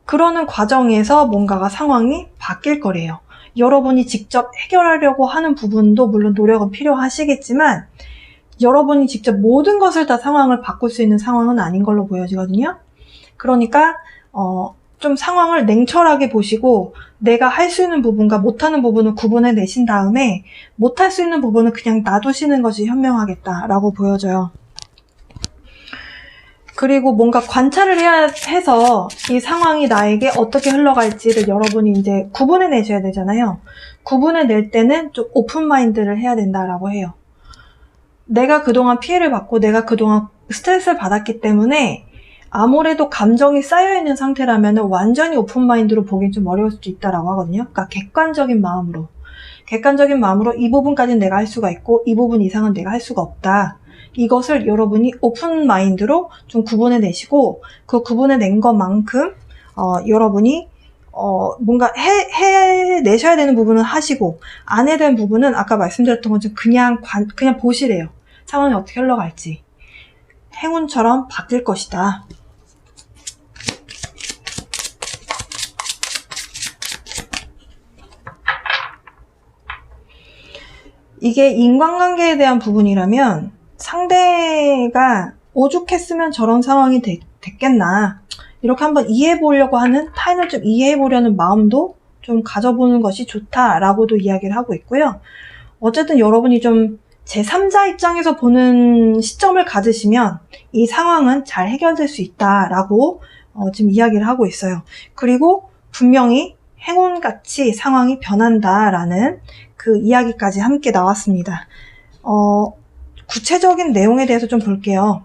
그러는 과정에서 뭔가가 상황이 바뀔 거래요. 여러분이 직접 해결하려고 하는 부분도 물론 노력은 필요하시겠지만 여러분이 직접 모든 것을 다 상황을 바꿀 수 있는 상황은 아닌 걸로 보여지거든요. 그러니까 좀 상황을 냉철하게 보시고 내가 할 수 있는 부분과 못하는 부분을 구분해 내신 다음에 못할 수 있는 부분은 그냥 놔두시는 것이 현명하겠다라고 보여져요. 그리고 뭔가 관찰을 해야 해서 이 상황이 나에게 어떻게 흘러갈지를 여러분이 이제 구분해 내셔야 되잖아요. 구분해 낼 때는 좀 오픈 마인드를 해야 된다라고 해요. 내가 그동안 피해를 받고 내가 그동안 스트레스를 받았기 때문에 아무래도 감정이 쌓여있는 상태라면 완전히 오픈 마인드로 보긴 좀 어려울 수도 있다라고 하거든요. 그러니까 객관적인 마음으로 이 부분까지는 내가 할 수가 있고 이 부분 이상은 내가 할 수가 없다. 이것을 여러분이 오픈 마인드로 좀 구분해 내시고 그 구분해 낸 것만큼 여러분이 뭔가 해내셔야 되는 부분은 하시고 안 해야 되는 부분은 아까 말씀드렸던 것처럼 그냥 보시래요. 상황이 어떻게 흘러갈지. 행운처럼 바뀔 것이다. 이게 인간관계에 대한 부분이라면 상대가 오죽했으면 저런 상황이 됐겠나. 이렇게 한번 이해해보려고 하는, 타인을 좀 이해해보려는 마음도 좀 가져보는 것이 좋다라고도 이야기를 하고 있고요. 어쨌든 여러분이 좀 제3자 입장에서 보는 시점을 가지시면 이 상황은 잘 해결될 수 있다라고 지금 이야기를 하고 있어요. 그리고 분명히 행운같이 상황이 변한다라는 그 이야기까지 함께 나왔습니다. 구체적인 내용에 대해서 좀 볼게요.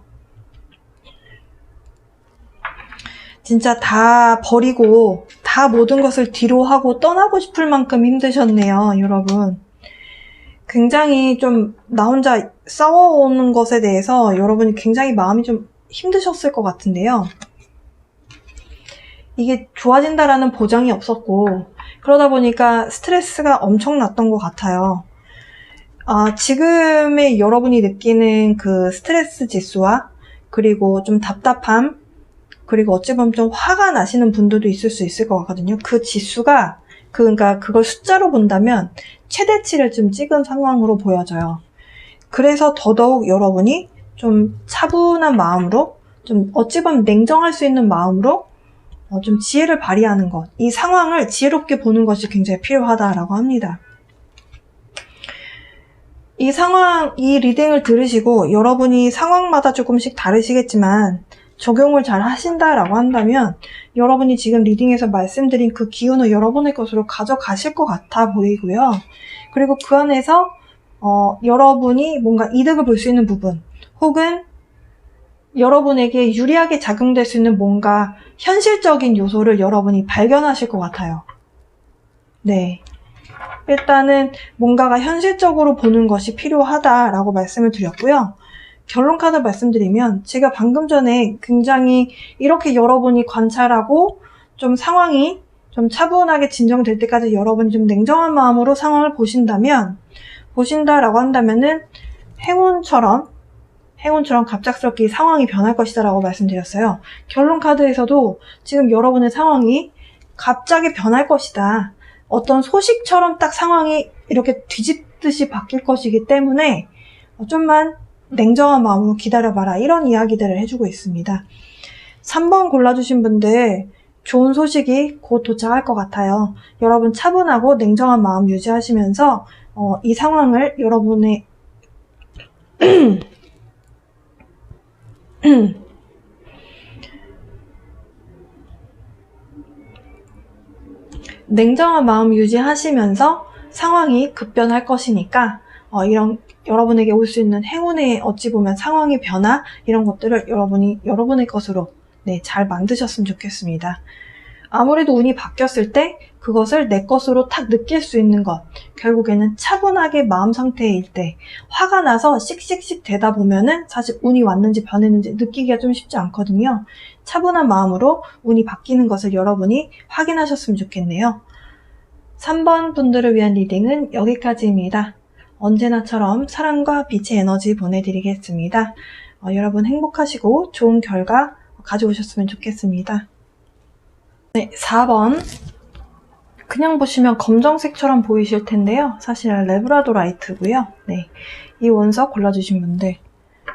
진짜 다 버리고 다 모든 것을 뒤로 하고 떠나고 싶을 만큼 힘드셨네요, 여러분. 굉장히 좀 나 혼자 싸워오는 것에 대해서 여러분이 굉장히 마음이 좀 힘드셨을 것 같은데요. 이게 좋아진다라는 보장이 없었고 그러다 보니까 스트레스가 엄청났던 것 같아요. 지금의 여러분이 느끼는 그 스트레스 지수와 그리고 좀 답답함 그리고 어찌 보면 좀 화가 나시는 분들도 있을 수 있을 것 같거든요. 그 지수가 그러니까 그걸 숫자로 본다면 최대치를 좀 찍은 상황으로 보여져요. 그래서 더더욱 여러분이 좀 차분한 마음으로 좀 어찌 보면 냉정할 수 있는 마음으로 좀 지혜를 발휘하는 것, 이 상황을 지혜롭게 보는 것이 굉장히 필요하다라고 합니다. 이 리딩을 들으시고 여러분이 상황마다 조금씩 다르시겠지만 적용을 잘 하신다라고 한다면 여러분이 지금 리딩에서 말씀드린 그 기운을 여러분의 것으로 가져가실 것 같아 보이고요. 그리고 그 안에서 여러분이 뭔가 이득을 볼 수 있는 부분 혹은 여러분에게 유리하게 작용될 수 있는 뭔가 현실적인 요소를 여러분이 발견하실 것 같아요. 네. 일단은 뭔가가 현실적으로 보는 것이 필요하다라고 말씀을 드렸고요. 결론 카드 말씀드리면 제가 방금 전에 굉장히 이렇게 여러분이 관찰하고 좀 상황이 좀 차분하게 진정될 때까지 여러분이 좀 냉정한 마음으로 상황을 보신다라고 한다면은 행운처럼 갑작스럽게 상황이 변할 것이다 라고 말씀드렸어요. 결론 카드에서도 지금 여러분의 상황이 갑자기 변할 것이다. 어떤 소식처럼 딱 상황이 이렇게 뒤집듯이 바뀔 것이기 때문에 좀만 냉정한 마음으로 기다려봐라. 이런 이야기들을 해주고 있습니다. 3번 골라주신 분들 좋은 소식이 곧 도착할 것 같아요. 여러분 차분하고 냉정한 마음 유지하시면서 이 상황을 여러분의 냉정한 마음 유지하시면서 상황이 급변할 것이니까 이런 여러분에게 올 수 있는 행운의 어찌 보면 상황의 변화 이런 것들을 여러분이 여러분의 것으로 잘 만드셨으면 좋겠습니다. 아무래도 운이 바뀌었을 때 그것을 내 것으로 탁 느낄 수 있는 것, 결국에는 차분하게 마음 상태일 때 화가 나서 씩씩씩 되다 보면은 사실 운이 왔는지 변했는지 느끼기가 좀 쉽지 않거든요. 차분한 마음으로 운이 바뀌는 것을 여러분이 확인하셨으면 좋겠네요. 3번 분들을 위한 리딩은 여기까지입니다. 언제나처럼 사랑과 빛의 에너지 보내드리겠습니다. 여러분 행복하시고 좋은 결과 가져오셨으면 좋겠습니다. 네, 4번. 그냥 보시면 검정색처럼 보이실 텐데요. 사실 레브라도라이트고요. 네, 이 원석 골라주신 분들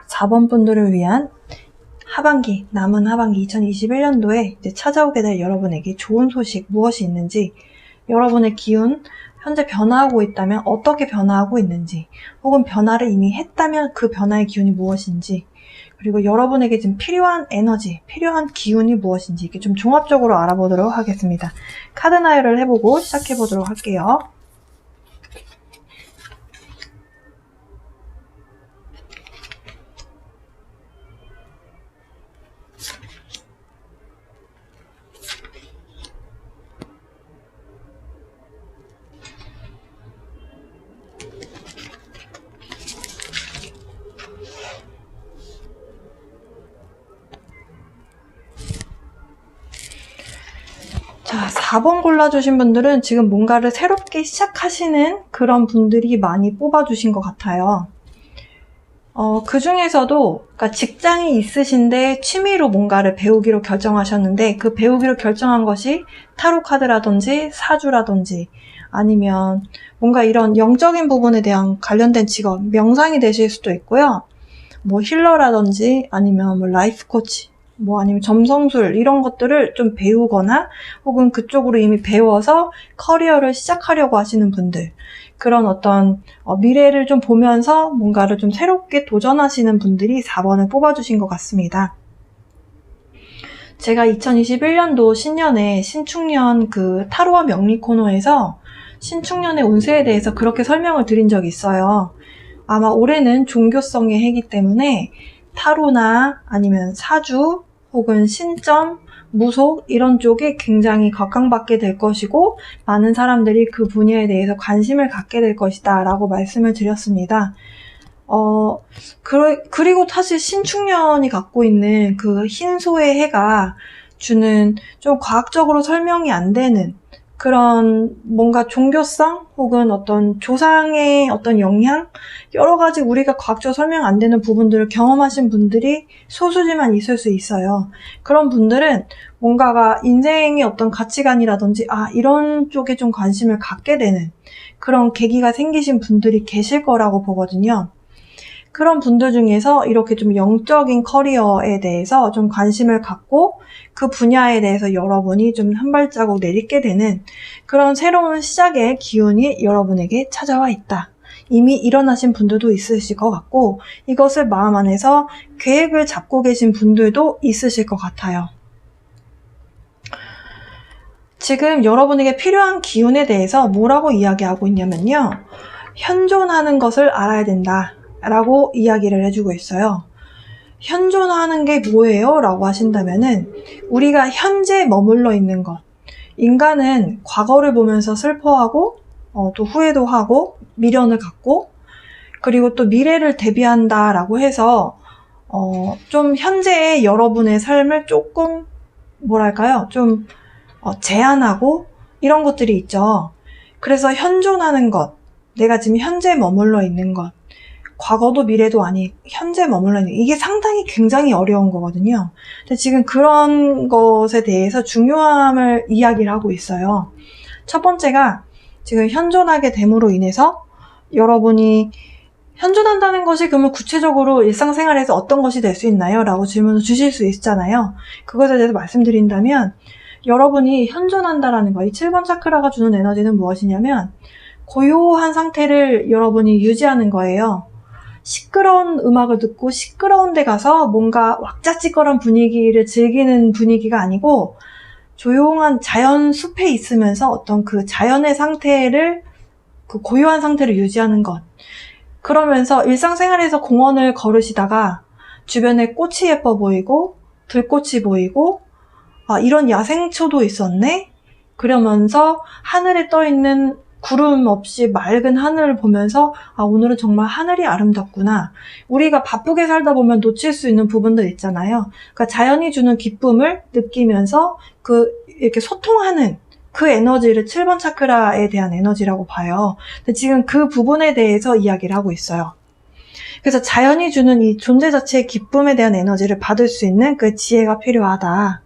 4번 분들을 위한 하반기, 남은 하반기 2021년도에 이제 찾아오게 될 여러분에게 좋은 소식 무엇이 있는지, 여러분의 기운, 현재 변화하고 있다면 어떻게 변화하고 있는지, 혹은 변화를 이미 했다면 그 변화의 기운이 무엇인지, 그리고 여러분에게 지금 필요한 에너지, 필요한 기운이 무엇인지 이렇게 좀 종합적으로 알아보도록 하겠습니다. 카드 나열을 해보고 시작해보도록 할게요. 자, 4번 골라주신 분들은 지금 뭔가를 새롭게 시작하시는 그런 분들이 많이 뽑아주신 것 같아요. 그 중에서도, 그러니까 직장이 있으신데 취미로 뭔가를 배우기로 결정하셨는데 그 배우기로 결정한 것이 타로 카드라든지 사주라든지 아니면 뭔가 이런 영적인 부분에 대한 관련된 직업, 명상이 되실 수도 있고요. 뭐 힐러라든지 아니면 뭐 라이프 코치, 뭐 아니면 점성술 이런 것들을 좀 배우거나 혹은 그쪽으로 이미 배워서 커리어를 시작하려고 하시는 분들, 그런 어떤 미래를 좀 보면서 뭔가를 좀 새롭게 도전하시는 분들이 4번을 뽑아주신 것 같습니다. 제가 2021년도 신년에 신축년 그 타로와 명리 코너에서 신축년의 운세에 대해서 그렇게 설명을 드린 적이 있어요. 아마 올해는 종교성의 해이기 때문에 타로나 아니면 사주 혹은 신점, 무속 이런 쪽에 굉장히 각광받게 될 것이고 많은 사람들이 그 분야에 대해서 관심을 갖게 될 것이다 라고 말씀을 드렸습니다. 그리고 사실 신축년이 갖고 있는 그 흰소의 해가 주는 좀 과학적으로 설명이 안 되는 그런 뭔가 종교성 혹은 어떤 조상의 어떤 영향, 여러 가지 우리가 과학적으로 설명 안 되는 부분들을 경험하신 분들이 소수지만 있을 수 있어요. 그런 분들은 뭔가가 인생의 어떤 가치관이라든지 이런 쪽에 좀 관심을 갖게 되는 그런 계기가 생기신 분들이 계실 거라고 보거든요. 그런 분들 중에서 이렇게 좀 영적인 커리어에 대해서 좀 관심을 갖고 그 분야에 대해서 여러분이 좀 한 발자국 내딛게 되는 그런 새로운 시작의 기운이 여러분에게 찾아와 있다. 이미 일어나신 분들도 있으실 것 같고 이것을 마음 안에서 계획을 잡고 계신 분들도 있으실 것 같아요. 지금 여러분에게 필요한 기운에 대해서 뭐라고 이야기하고 있냐면요. 현존하는 것을 알아야 된다. 라고 이야기를 해주고 있어요. 현존하는 게 뭐예요? 라고 하신다면은 우리가 현재 머물러 있는 것. 인간은 과거를 보면서 슬퍼하고 또 후회도 하고 미련을 갖고 그리고 또 미래를 대비한다 라고 해서 좀 현재의 여러분의 삶을 조금 뭐랄까요? 좀 제한하고 이런 것들이 있죠. 그래서 현존하는 것, 내가 지금 현재 머물러 있는 것, 과거도 미래도 아니 현재 머물러 있는 이게 상당히 굉장히 어려운 거거든요. 근데 지금 그런 것에 대해서 중요함을 이야기를 하고 있어요. 첫 번째가 지금 현존하게 됨으로 인해서 여러분이 현존한다는 것이 그러면 구체적으로 일상생활에서 어떤 것이 될 수 있나요? 라고 질문을 주실 수 있잖아요. 그것에 대해서 말씀드린다면 여러분이 현존한다라는 거, 이 7번 차크라가 주는 에너지는 무엇이냐면 고요한 상태를 여러분이 유지하는 거예요. 시끄러운 음악을 듣고 시끄러운 데 가서 뭔가 왁자지껄한 분위기를 즐기는 분위기가 아니고 조용한 자연 숲에 있으면서 어떤 그 자연의 상태를, 그 고요한 상태를 유지하는 것. 그러면서 일상생활에서 공원을 걸으시다가 주변에 꽃이 예뻐 보이고 들꽃이 보이고 이런 야생초도 있었네? 그러면서 하늘에 떠있는 구름 없이 맑은 하늘을 보면서 오늘은 정말 하늘이 아름답구나. 우리가 바쁘게 살다 보면 놓칠 수 있는 부분들 있잖아요. 그러니까 자연이 주는 기쁨을 느끼면서 이렇게 소통하는 그 에너지를 7번 차크라에 대한 에너지라고 봐요. 근데 지금 그 부분에 대해서 이야기를 하고 있어요. 그래서 자연이 주는 이 존재 자체의 기쁨에 대한 에너지를 받을 수 있는 그 지혜가 필요하다.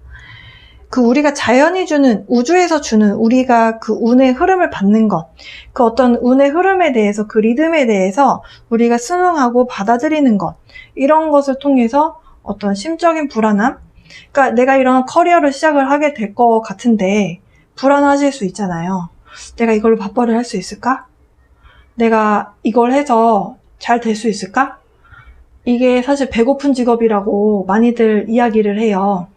그 우리가 자연이 주는, 우주에서 주는 우리가 그 운의 흐름을 받는 것, 그 어떤 운의 흐름에 대해서 그 리듬에 대해서 우리가 순응하고 받아들이는 것, 이런 것을 통해서 어떤 심적인 불안함, 그러니까 내가 이런 커리어를 시작을 하게 될 것 같은데 불안하실 수 있잖아요. 내가 이걸로 밥벌이를 할 수 있을까? 내가 이걸 해서 잘 될 수 있을까? 이게 사실 배고픈 직업이라고 많이들 이야기를 해요.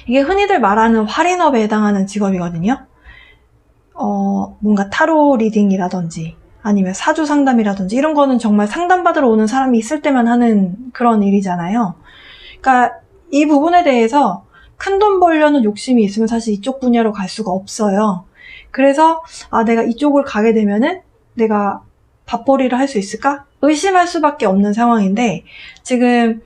이게 흔히들 말하는 할인업에 해당하는 직업이거든요. 뭔가 타로 리딩이라든지 아니면 사주 상담이라든지 이런 거는 정말 상담받으러 오는 사람이 있을 때만 하는 그런 일이잖아요. 그러니까 이 부분에 대해서 큰돈 벌려는 욕심이 있으면 사실 이쪽 분야로 갈 수가 없어요. 그래서 내가 이쪽을 가게 되면은 내가 밥벌이를 할 수 있을까? 의심할 수밖에 없는 상황인데 지금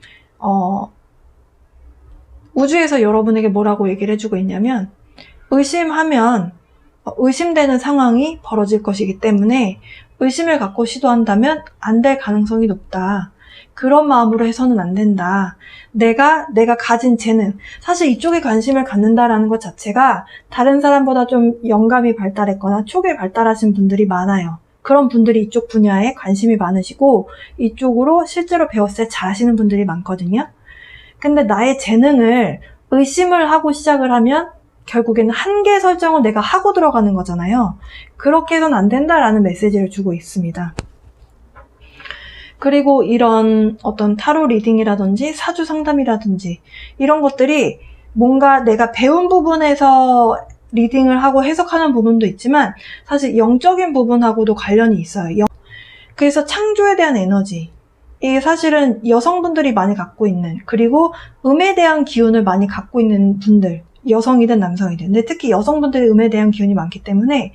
우주에서 여러분에게 뭐라고 얘기를 해주고 있냐면 의심하면 의심되는 상황이 벌어질 것이기 때문에 의심을 갖고 시도한다면 안 될 가능성이 높다. 그런 마음으로 해서는 안 된다. 내가 가진 재능, 사실 이쪽에 관심을 갖는다라는 것 자체가 다른 사람보다 좀 영감이 발달했거나 촉이 발달하신 분들이 많아요. 그런 분들이 이쪽 분야에 관심이 많으시고 이쪽으로 실제로 배웠을 때 잘하시는 분들이 많거든요. 근데 나의 재능을 의심을 하고 시작을 하면 결국에는 한계 설정을 내가 하고 들어가는 거잖아요. 그렇게 해서는 안 된다라는 메시지를 주고 있습니다. 그리고 이런 어떤 타로 리딩이라든지 사주 상담이라든지 이런 것들이 뭔가 내가 배운 부분에서 리딩을 하고 해석하는 부분도 있지만 사실 영적인 부분하고도 관련이 있어요. 그래서 창조에 대한 에너지, 이게 사실은 여성분들이 많이 갖고 있는, 그리고 음에 대한 기운을 많이 갖고 있는 분들, 여성이든 남성이든, 근데 특히 여성분들이 음에 대한 기운이 많기 때문에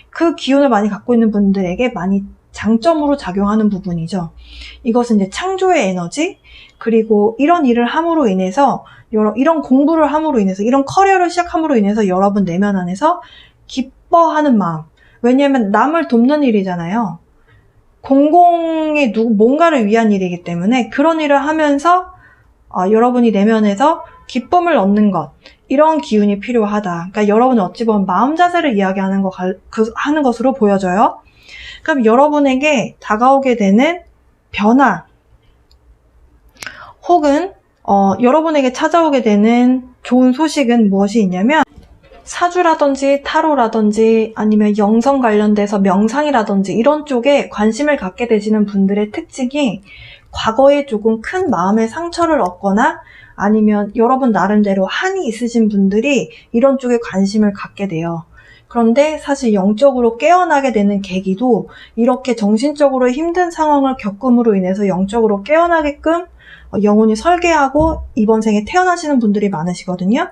그 기운을 많이 갖고 있는 분들에게 많이 장점으로 작용하는 부분이죠. 이것은 이제 창조의 에너지, 그리고 이런 일을 함으로 인해서, 이런 공부를 함으로 인해서, 이런 커리어를 시작함으로 인해서 여러분 내면 안에서 기뻐하는 마음. 왜냐하면 남을 돕는 일이잖아요. 공공의 뭔가를 위한 일이기 때문에 그런 일을 하면서 여러분이 내면에서 기쁨을 얻는 것, 이런 기운이 필요하다. 그러니까 여러분은 어찌 보면 마음 자세를 이야기하는 하는 것으로 보여져요. 그럼 여러분에게 다가오게 되는 변화, 혹은 여러분에게 찾아오게 되는 좋은 소식은 무엇이 있냐면 사주라든지 타로라든지 아니면 영성 관련돼서 명상이라든지 이런 쪽에 관심을 갖게 되시는 분들의 특징이 과거에 조금 큰 마음의 상처를 얻거나 아니면 여러분 나름대로 한이 있으신 분들이 이런 쪽에 관심을 갖게 돼요. 그런데 사실 영적으로 깨어나게 되는 계기도 이렇게 정신적으로 힘든 상황을 겪음으로 인해서 영적으로 깨어나게끔 영혼이 설계하고 이번 생에 태어나시는 분들이 많으시거든요.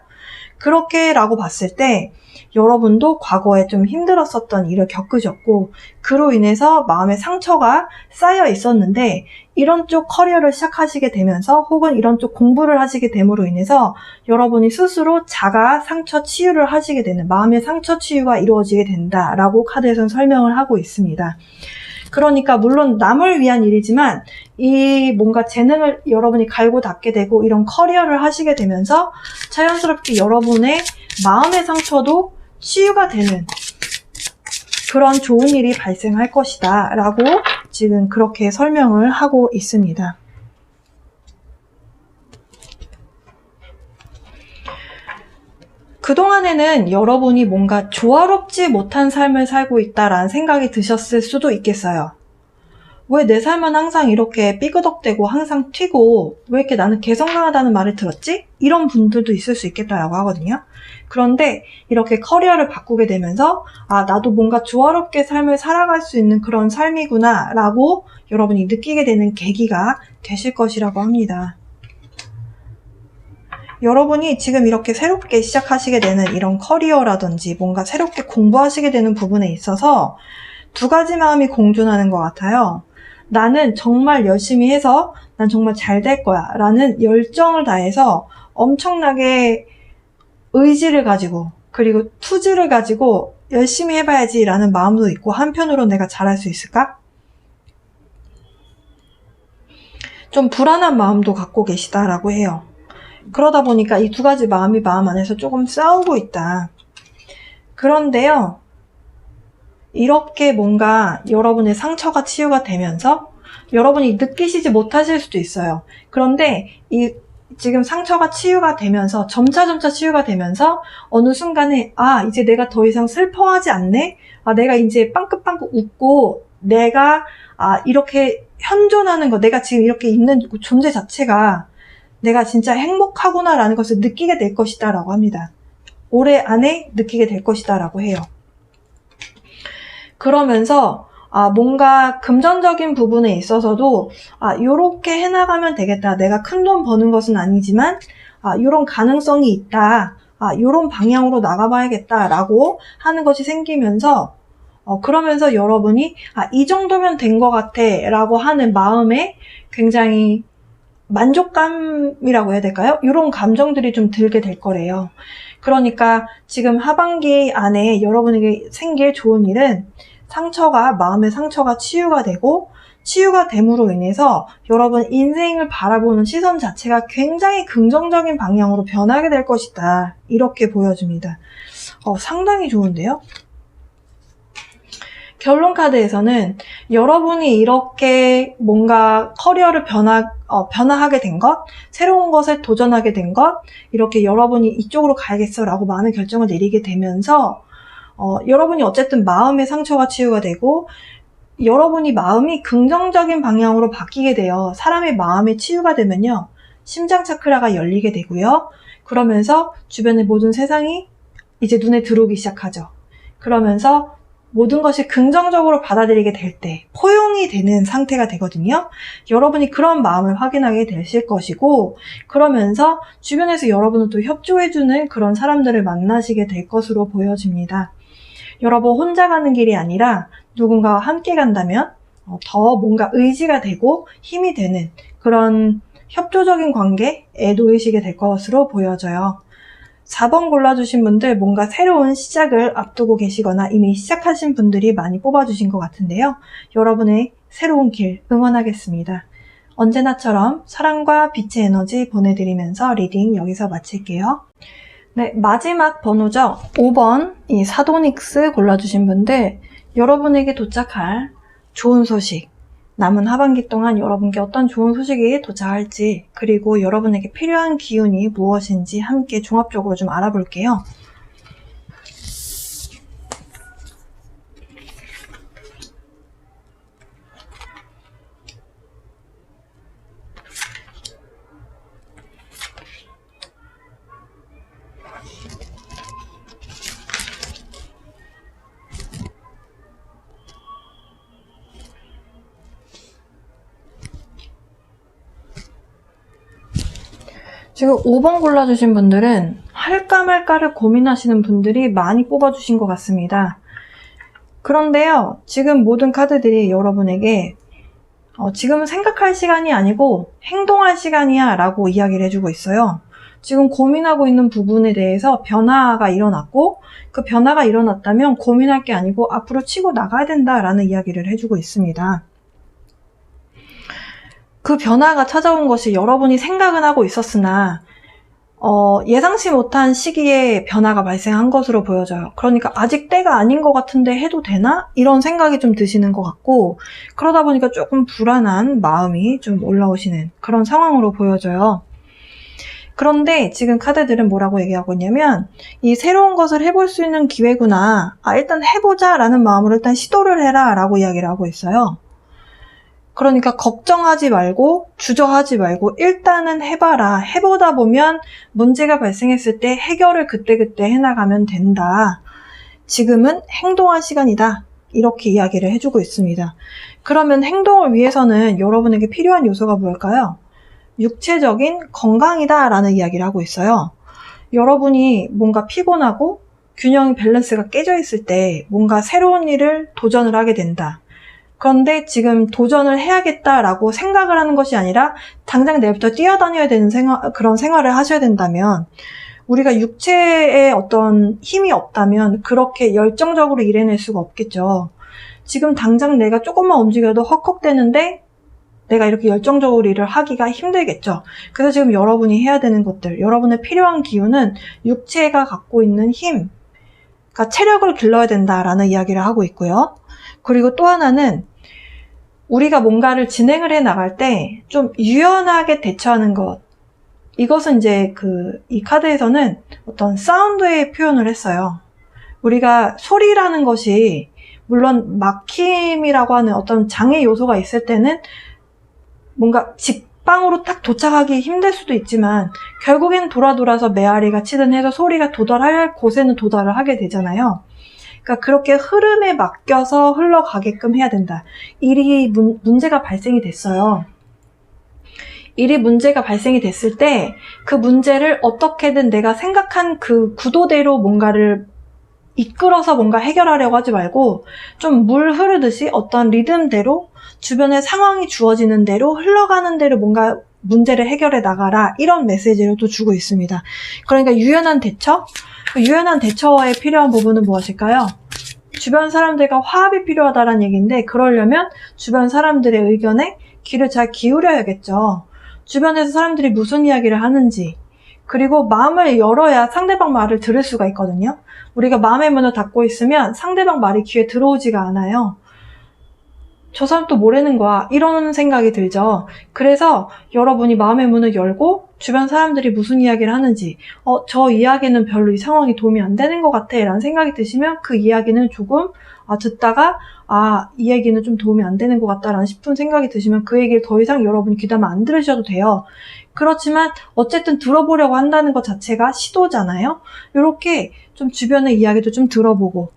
그렇게라고 봤을 때 여러분도 과거에 좀 힘들었었던 일을 겪으셨고 그로 인해서 마음의 상처가 쌓여 있었는데 이런 쪽 커리어를 시작하시게 되면서 혹은 이런 쪽 공부를 하시게 됨으로 인해서 여러분이 스스로 자가 상처 치유를 하시게 되는, 마음의 상처 치유가 이루어지게 된다라고 카드에서는 설명을 하고 있습니다. 그러니까 물론 남을 위한 일이지만 이 뭔가 재능을 여러분이 갈고 닦게 되고 이런 커리어를 하시게 되면서 자연스럽게 여러분의 마음의 상처도 치유가 되는 그런 좋은 일이 발생할 것이다 라고 지금 그렇게 설명을 하고 있습니다. 그동안에는 여러분이 뭔가 조화롭지 못한 삶을 살고 있다라는 생각이 드셨을 수도 있겠어요. 왜 내 삶은 항상 이렇게 삐그덕대고 항상 튀고 왜 이렇게 나는 개성 강하다는 말을 들었지? 이런 분들도 있을 수 있겠다라고 하거든요. 그런데 이렇게 커리어를 바꾸게 되면서 나도 뭔가 조화롭게 삶을 살아갈 수 있는 그런 삶이구나 라고 여러분이 느끼게 되는 계기가 되실 것이라고 합니다. 여러분이 지금 이렇게 새롭게 시작하시게 되는 이런 커리어라든지 뭔가 새롭게 공부하시게 되는 부분에 있어서 두 가지 마음이 공존하는 것 같아요. 나는 정말 열심히 해서 난 정말 잘 될 거야 라는 열정을 다해서 엄청나게 의지를 가지고 그리고 투지를 가지고 열심히 해봐야지 라는 마음도 있고 한편으로 내가 잘할 수 있을까? 좀 불안한 마음도 갖고 계시다라고 해요. 그러다 보니까 이 두 가지 마음이 마음 안에서 조금 싸우고 있다. 그런데요, 이렇게 뭔가 여러분의 상처가 치유가 되면서 여러분이 느끼시지 못하실 수도 있어요. 그런데 지금 상처가 치유가 되면서 점차 치유가 되면서 어느 순간에 이제 내가 더 이상 슬퍼하지 않네? 내가 이제 빵긋빵긋 웃고 내가 이렇게 현존하는 것, 내가 지금 이렇게 있는 존재 자체가 내가 진짜 행복하구나라는 것을 느끼게 될 것이다 라고 합니다. 올해 안에 느끼게 될 것이다 라고 해요. 그러면서 뭔가 금전적인 부분에 있어서도 요렇게 해나가면 되겠다. 내가 큰돈 버는 것은 아니지만 요런 가능성이 있다. 요런 방향으로 나가봐야겠다 라고 하는 것이 생기면서 그러면서 여러분이 이 정도면 된 것 같아 라고 하는 마음에 굉장히 만족감이라고 해야 될까요? 이런 감정들이 좀 들게 될 거래요. 그러니까 지금 하반기 안에 여러분에게 생길 좋은 일은 마음의 상처가 치유가 되고, 치유가 됨으로 인해서 여러분 인생을 바라보는 시선 자체가 굉장히 긍정적인 방향으로 변하게 될 것이다. 이렇게 보여집니다. 상당히 좋은데요? 결론 카드에서는 여러분이 이렇게 뭔가 커리어를 변화하게 된 것, 새로운 것에 도전하게 된 것, 이렇게 여러분이 이쪽으로 가야겠어 라고 마음의 결정을 내리게 되면서 여러분이 어쨌든 마음의 상처가 치유가 되고, 여러분이 마음이 긍정적인 방향으로 바뀌게 돼요. 사람의 마음의 치유가 되면요, 심장 차크라가 열리게 되고요. 그러면서 주변의 모든 세상이 이제 눈에 들어오기 시작하죠. 그러면서 모든 것이 긍정적으로 받아들이게 될 때 포용이 되는 상태가 되거든요. 여러분이 그런 마음을 확인하게 되실 것이고, 그러면서 주변에서 여러분을 또 협조해주는 그런 사람들을 만나시게 될 것으로 보여집니다. 여러분 혼자 가는 길이 아니라 누군가와 함께 간다면 더 뭔가 의지가 되고 힘이 되는 그런 협조적인 관계에 놓이시게 될 것으로 보여져요. 4번 골라주신 분들 뭔가 새로운 시작을 앞두고 계시거나 이미 시작하신 분들이 많이 뽑아주신 것 같은데요. 여러분의 새로운 길 응원하겠습니다. 언제나처럼 사랑과 빛의 에너지 보내드리면서 리딩 여기서 마칠게요. 네, 마지막 번호죠. 5번 이 사도닉스 골라주신 분들, 여러분에게 도착할 좋은 소식, 남은 하반기 동안 여러분께 어떤 좋은 소식이 도착할지, 그리고 여러분에게 필요한 기운이 무엇인지 함께 종합적으로 좀 알아볼게요. 지금 5번 골라주신 분들은 할까 말까를 고민하시는 분들이 많이 뽑아주신 것 같습니다. 그런데요, 지금 모든 카드들이 여러분에게 지금은 생각할 시간이 아니고 행동할 시간이야 라고 이야기를 해주고 있어요. 지금 고민하고 있는 부분에 대해서 변화가 일어났고, 그 변화가 일어났다면 고민할 게 아니고 앞으로 치고 나가야 된다라는 이야기를 해주고 있습니다. 그 변화가 찾아온 것이 여러분이 생각은 하고 있었으나 예상치 못한 시기에 변화가 발생한 것으로 보여져요. 그러니까 아직 때가 아닌 것 같은데 해도 되나? 이런 생각이 좀 드시는 것 같고, 그러다 보니까 조금 불안한 마음이 좀 올라오시는 그런 상황으로 보여져요. 그런데 지금 카드들은 뭐라고 얘기하고 있냐면, 이 새로운 것을 해볼 수 있는 기회구나. 일단 해보자 라는 마음으로 일단 시도를 해라 라고 이야기를 하고 있어요. 그러니까 걱정하지 말고 주저하지 말고 일단은 해봐라. 해보다 보면 문제가 발생했을 때 해결을 그때그때 해나가면 된다. 지금은 행동할 시간이다. 이렇게 이야기를 해주고 있습니다. 그러면 행동을 위해서는 여러분에게 필요한 요소가 뭘까요? 육체적인 건강이다 라는 이야기를 하고 있어요. 여러분이 뭔가 피곤하고 균형 밸런스가 깨져 있을 때 뭔가 새로운 일을 도전을 하게 된다. 그런데 지금 도전을 해야겠다라고 생각을 하는 것이 아니라 당장 내일부터 뛰어다녀야 되는 그런 생활을 하셔야 된다면, 우리가 육체에 어떤 힘이 없다면 그렇게 열정적으로 일해낼 수가 없겠죠. 지금 당장 내가 조금만 움직여도 헉헉대는데 내가 이렇게 열정적으로 일을 하기가 힘들겠죠. 그래서 지금 여러분이 해야 되는 것들, 여러분의 필요한 기운은 육체가 갖고 있는 힘, 그러니까 체력을 길러야 된다라는 이야기를 하고 있고요. 그리고 또 하나는 우리가 뭔가를 진행을 해 나갈 때 좀 유연하게 대처하는 것. 이것은 이제 이 카드에서는 어떤 사운드의 표현을 했어요. 우리가 소리라는 것이 물론 막힘이라고 하는 어떤 장애 요소가 있을 때는 뭔가 직방으로 딱 도착하기 힘들 수도 있지만 결국엔 돌아서 메아리가 치든 해서 소리가 도달할 곳에는 도달을 하게 되잖아요. 그러니까 그렇게 흐름에 맡겨서 흘러가게끔 해야 된다. 일이 문제가 발생이 됐어요. 일이 문제가 발생이 됐을 때 그 문제를 어떻게든 내가 생각한 그 구도대로 뭔가를 이끌어서 뭔가 해결하려고 하지 말고 좀 물 흐르듯이 어떤 리듬대로 주변의 상황이 주어지는 대로 흘러가는 대로 뭔가 문제를 해결해 나가라, 이런 메시지를 또 주고 있습니다. 그러니까 유연한 대처? 유연한 대처에 필요한 부분은 무엇일까요? 주변 사람들과 화합이 필요하다는 얘기인데, 그러려면 주변 사람들의 의견에 귀를 잘 기울여야겠죠. 주변에서 사람들이 무슨 이야기를 하는지, 그리고 마음을 열어야 상대방 말을 들을 수가 있거든요. 우리가 마음의 문을 닫고 있으면 상대방 말이 귀에 들어오지가 않아요. 저 사람 또 뭐라는 거야, 이런 생각이 들죠. 그래서 여러분이 마음의 문을 열고 주변 사람들이 무슨 이야기를 하는지, 저 이야기는 별로 이 상황이 도움이 안 되는 것 같아 라는 생각이 드시면 그 이야기는 조금 듣다가 이 얘기는 좀 도움이 안 되는 것 같다라는 싶은 생각이 드시면 그 얘기를 더 이상 여러분이 귀담아 안 들으셔도 돼요. 그렇지만 어쨌든 들어보려고 한다는 것 자체가 시도잖아요. 이렇게 좀 주변의 이야기도 좀 들어보고,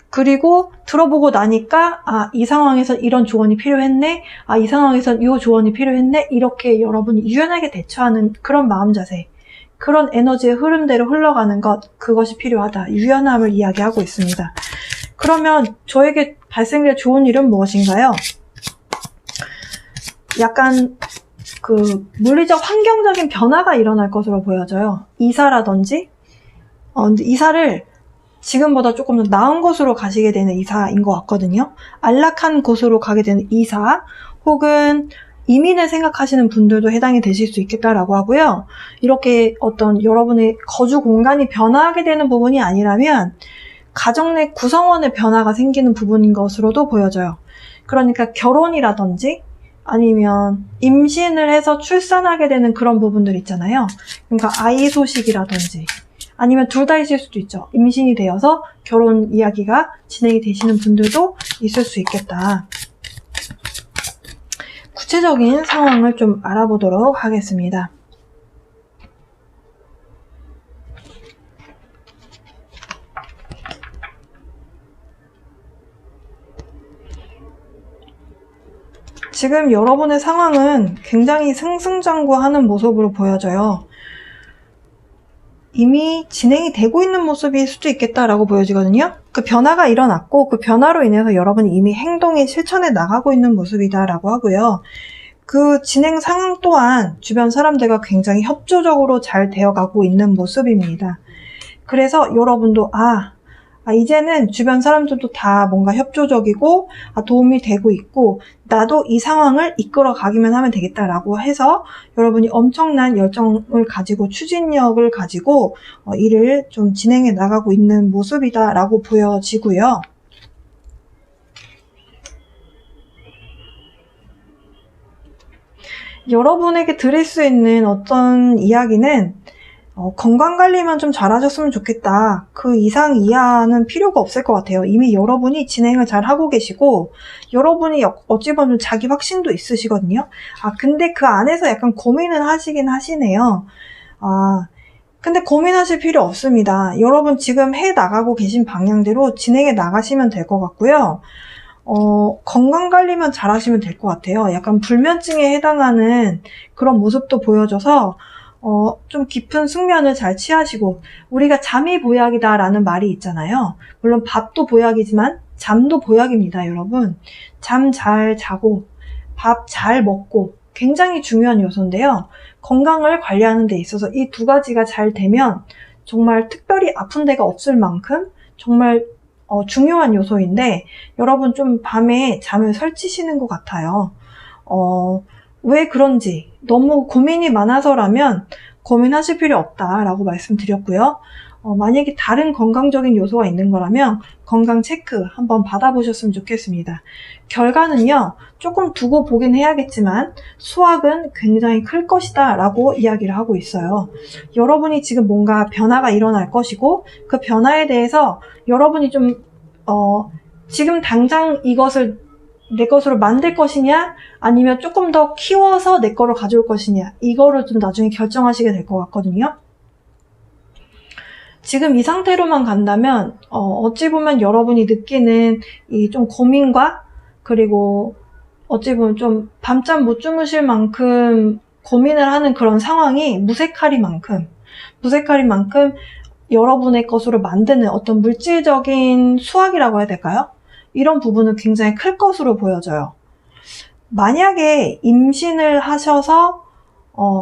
그리고 들어보고 나니까 이 상황에서 이런 조언이 필요했네, 이 상황에서 이 조언이 필요했네, 이렇게 여러분이 유연하게 대처하는 그런 마음 자세, 그런 에너지의 흐름대로 흘러가는 것, 그것이 필요하다. 유연함을 이야기하고 있습니다. 그러면 저에게 발생될 좋은 일은 무엇인가요? 약간 그 물리적 환경적인 변화가 일어날 것으로 보여져요. 이사라든지 근데 이사를 지금보다 조금 더 나은 곳으로 가시게 되는 이사인 것 같거든요. 안락한 곳으로 가게 되는 이사, 혹은 이민을 생각하시는 분들도 해당이 되실 수 있겠다라고 하고요. 이렇게 어떤 여러분의 거주 공간이 변화하게 되는 부분이 아니라면 가정 내 구성원의 변화가 생기는 부분인 것으로도 보여져요. 그러니까 결혼이라든지 아니면 임신을 해서 출산하게 되는 그런 부분들 있잖아요. 그러니까 아이 소식이라든지, 아니면 둘 다 있을 수도 있죠. 임신이 되어서 결혼 이야기가 진행이 되시는 분들도 있을 수 있겠다. 구체적인 상황을 좀 알아보도록 하겠습니다. 지금 여러분의 상황은 굉장히 승승장구하는 모습으로 보여져요. 이미 진행이 되고 있는 모습일 수도 있겠다라고 보여지거든요. 그 변화가 일어났고 그 변화로 인해서 여러분이 이미 행동에 실천해 나가고 있는 모습이다라고 하고요. 그 진행 상황 또한 주변 사람들과 굉장히 협조적으로 잘 되어가고 있는 모습입니다. 그래서 여러분도 이제는 주변 사람들도 다 뭔가 협조적이고 도움이 되고 있고 나도 이 상황을 이끌어 가기만 하면 되겠다라고 해서 여러분이 엄청난 열정을 가지고 추진력을 가지고 일을 좀 진행해 나가고 있는 모습이다라고 보여지고요. 여러분에게 드릴 수 있는 어떤 이야기는 건강관리만 좀 잘하셨으면 좋겠다. 그 이상 이하는 필요가 없을 것 같아요. 이미 여러분이 진행을 잘 하고 계시고 여러분이 어찌 보면 자기 확신도 있으시거든요. 근데 그 안에서 약간 고민을 하시긴 하시네요. 근데 고민하실 필요 없습니다. 여러분 지금 해 나가고 계신 방향대로 진행해 나가시면 될 것 같고요. 건강관리만 잘하시면 될 것 같아요. 약간 불면증에 해당하는 그런 모습도 보여져서 좀 깊은 숙면을 잘 취하시고, 우리가 잠이 보약이다라는 말이 있잖아요. 물론 밥도 보약이지만 잠도 보약입니다, 여러분. 잠 잘 자고 밥 잘 먹고 굉장히 중요한 요소인데요. 건강을 관리하는 데 있어서 이 두 가지가 잘 되면 정말 특별히 아픈 데가 없을 만큼 정말 중요한 요소인데, 여러분 좀 밤에 잠을 설치시는 것 같아요. 왜 그런지 너무 고민이 많아서라면 고민하실 필요 없다라고 말씀드렸고요. 만약에 다른 건강적인 요소가 있는 거라면 건강 체크 한번 받아보셨으면 좋겠습니다. 결과는요, 조금 두고 보긴 해야겠지만 수확은 굉장히 클 것이다 라고 이야기를 하고 있어요. 여러분이 지금 뭔가 변화가 일어날 것이고 그 변화에 대해서 여러분이 좀 지금 당장 이것을 내 것으로 만들 것이냐, 아니면 조금 더 키워서 내 거로 가져올 것이냐, 이거를 좀 나중에 결정하시게 될 것 같거든요. 지금 이 상태로만 간다면 어찌 보면 여러분이 느끼는 이 좀 고민과, 그리고 어찌 보면 좀 밤잠 못 주무실 만큼 고민을 하는 그런 상황이 무색하리만큼 여러분의 것으로 만드는 어떤 물질적인 수확이라고 해야 될까요? 이런 부분은 굉장히 클 것으로 보여져요. 만약에 임신을 하셔서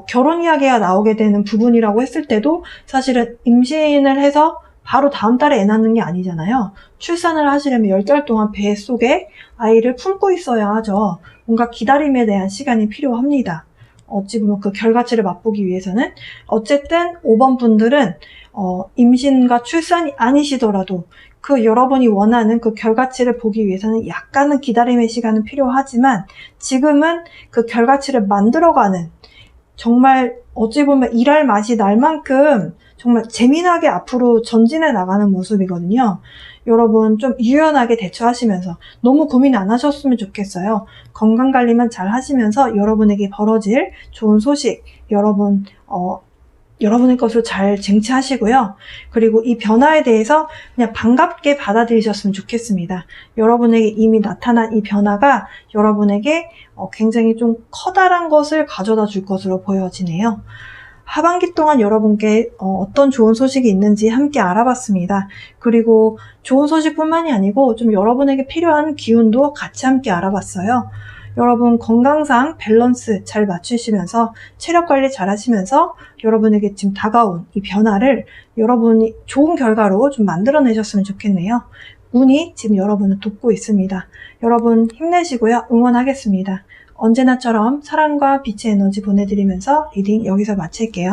결혼 이야기가 나오게 되는 부분이라고 했을 때도 사실은 임신을 해서 바로 다음 달에 애 낳는 게 아니잖아요. 출산을 하시려면 10달 동안 배 속에 아이를 품고 있어야 하죠. 뭔가 기다림에 대한 시간이 필요합니다. 어찌 보면 그 결과치를 맛보기 위해서는. 어쨌든 5번 분들은 임신과 출산이 아니시더라도 그 여러분이 원하는 그 결과치를 보기 위해서는 약간은 기다림의 시간은 필요하지만, 지금은 그 결과치를 만들어가는, 정말 어찌 보면 일할 맛이 날 만큼 정말 재미나게 앞으로 전진해 나가는 모습이거든요. 여러분 좀 유연하게 대처하시면서 너무 고민 안 하셨으면 좋겠어요. 건강관리만 잘 하시면서 여러분에게 벌어질 좋은 소식, 여러분의 것으로 잘 쟁취하시고요. 그리고 이 변화에 대해서 그냥 반갑게 받아들이셨으면 좋겠습니다. 여러분에게 이미 나타난 이 변화가 여러분에게 굉장히 좀 커다란 것을 가져다 줄 것으로 보여지네요. 하반기 동안 여러분께 어떤 좋은 소식이 있는지 함께 알아봤습니다. 그리고 좋은 소식뿐만이 아니고 좀 여러분에게 필요한 기운도 같이 함께 알아봤어요. 여러분 건강상 밸런스 잘 맞추시면서 체력 관리 잘 하시면서 여러분에게 지금 다가온 이 변화를 여러분이 좋은 결과로 좀 만들어내셨으면 좋겠네요. 운이 지금 여러분을 돕고 있습니다. 여러분 힘내시고요. 응원하겠습니다. 언제나처럼 사랑과 빛의 에너지 보내드리면서 리딩 여기서 마칠게요.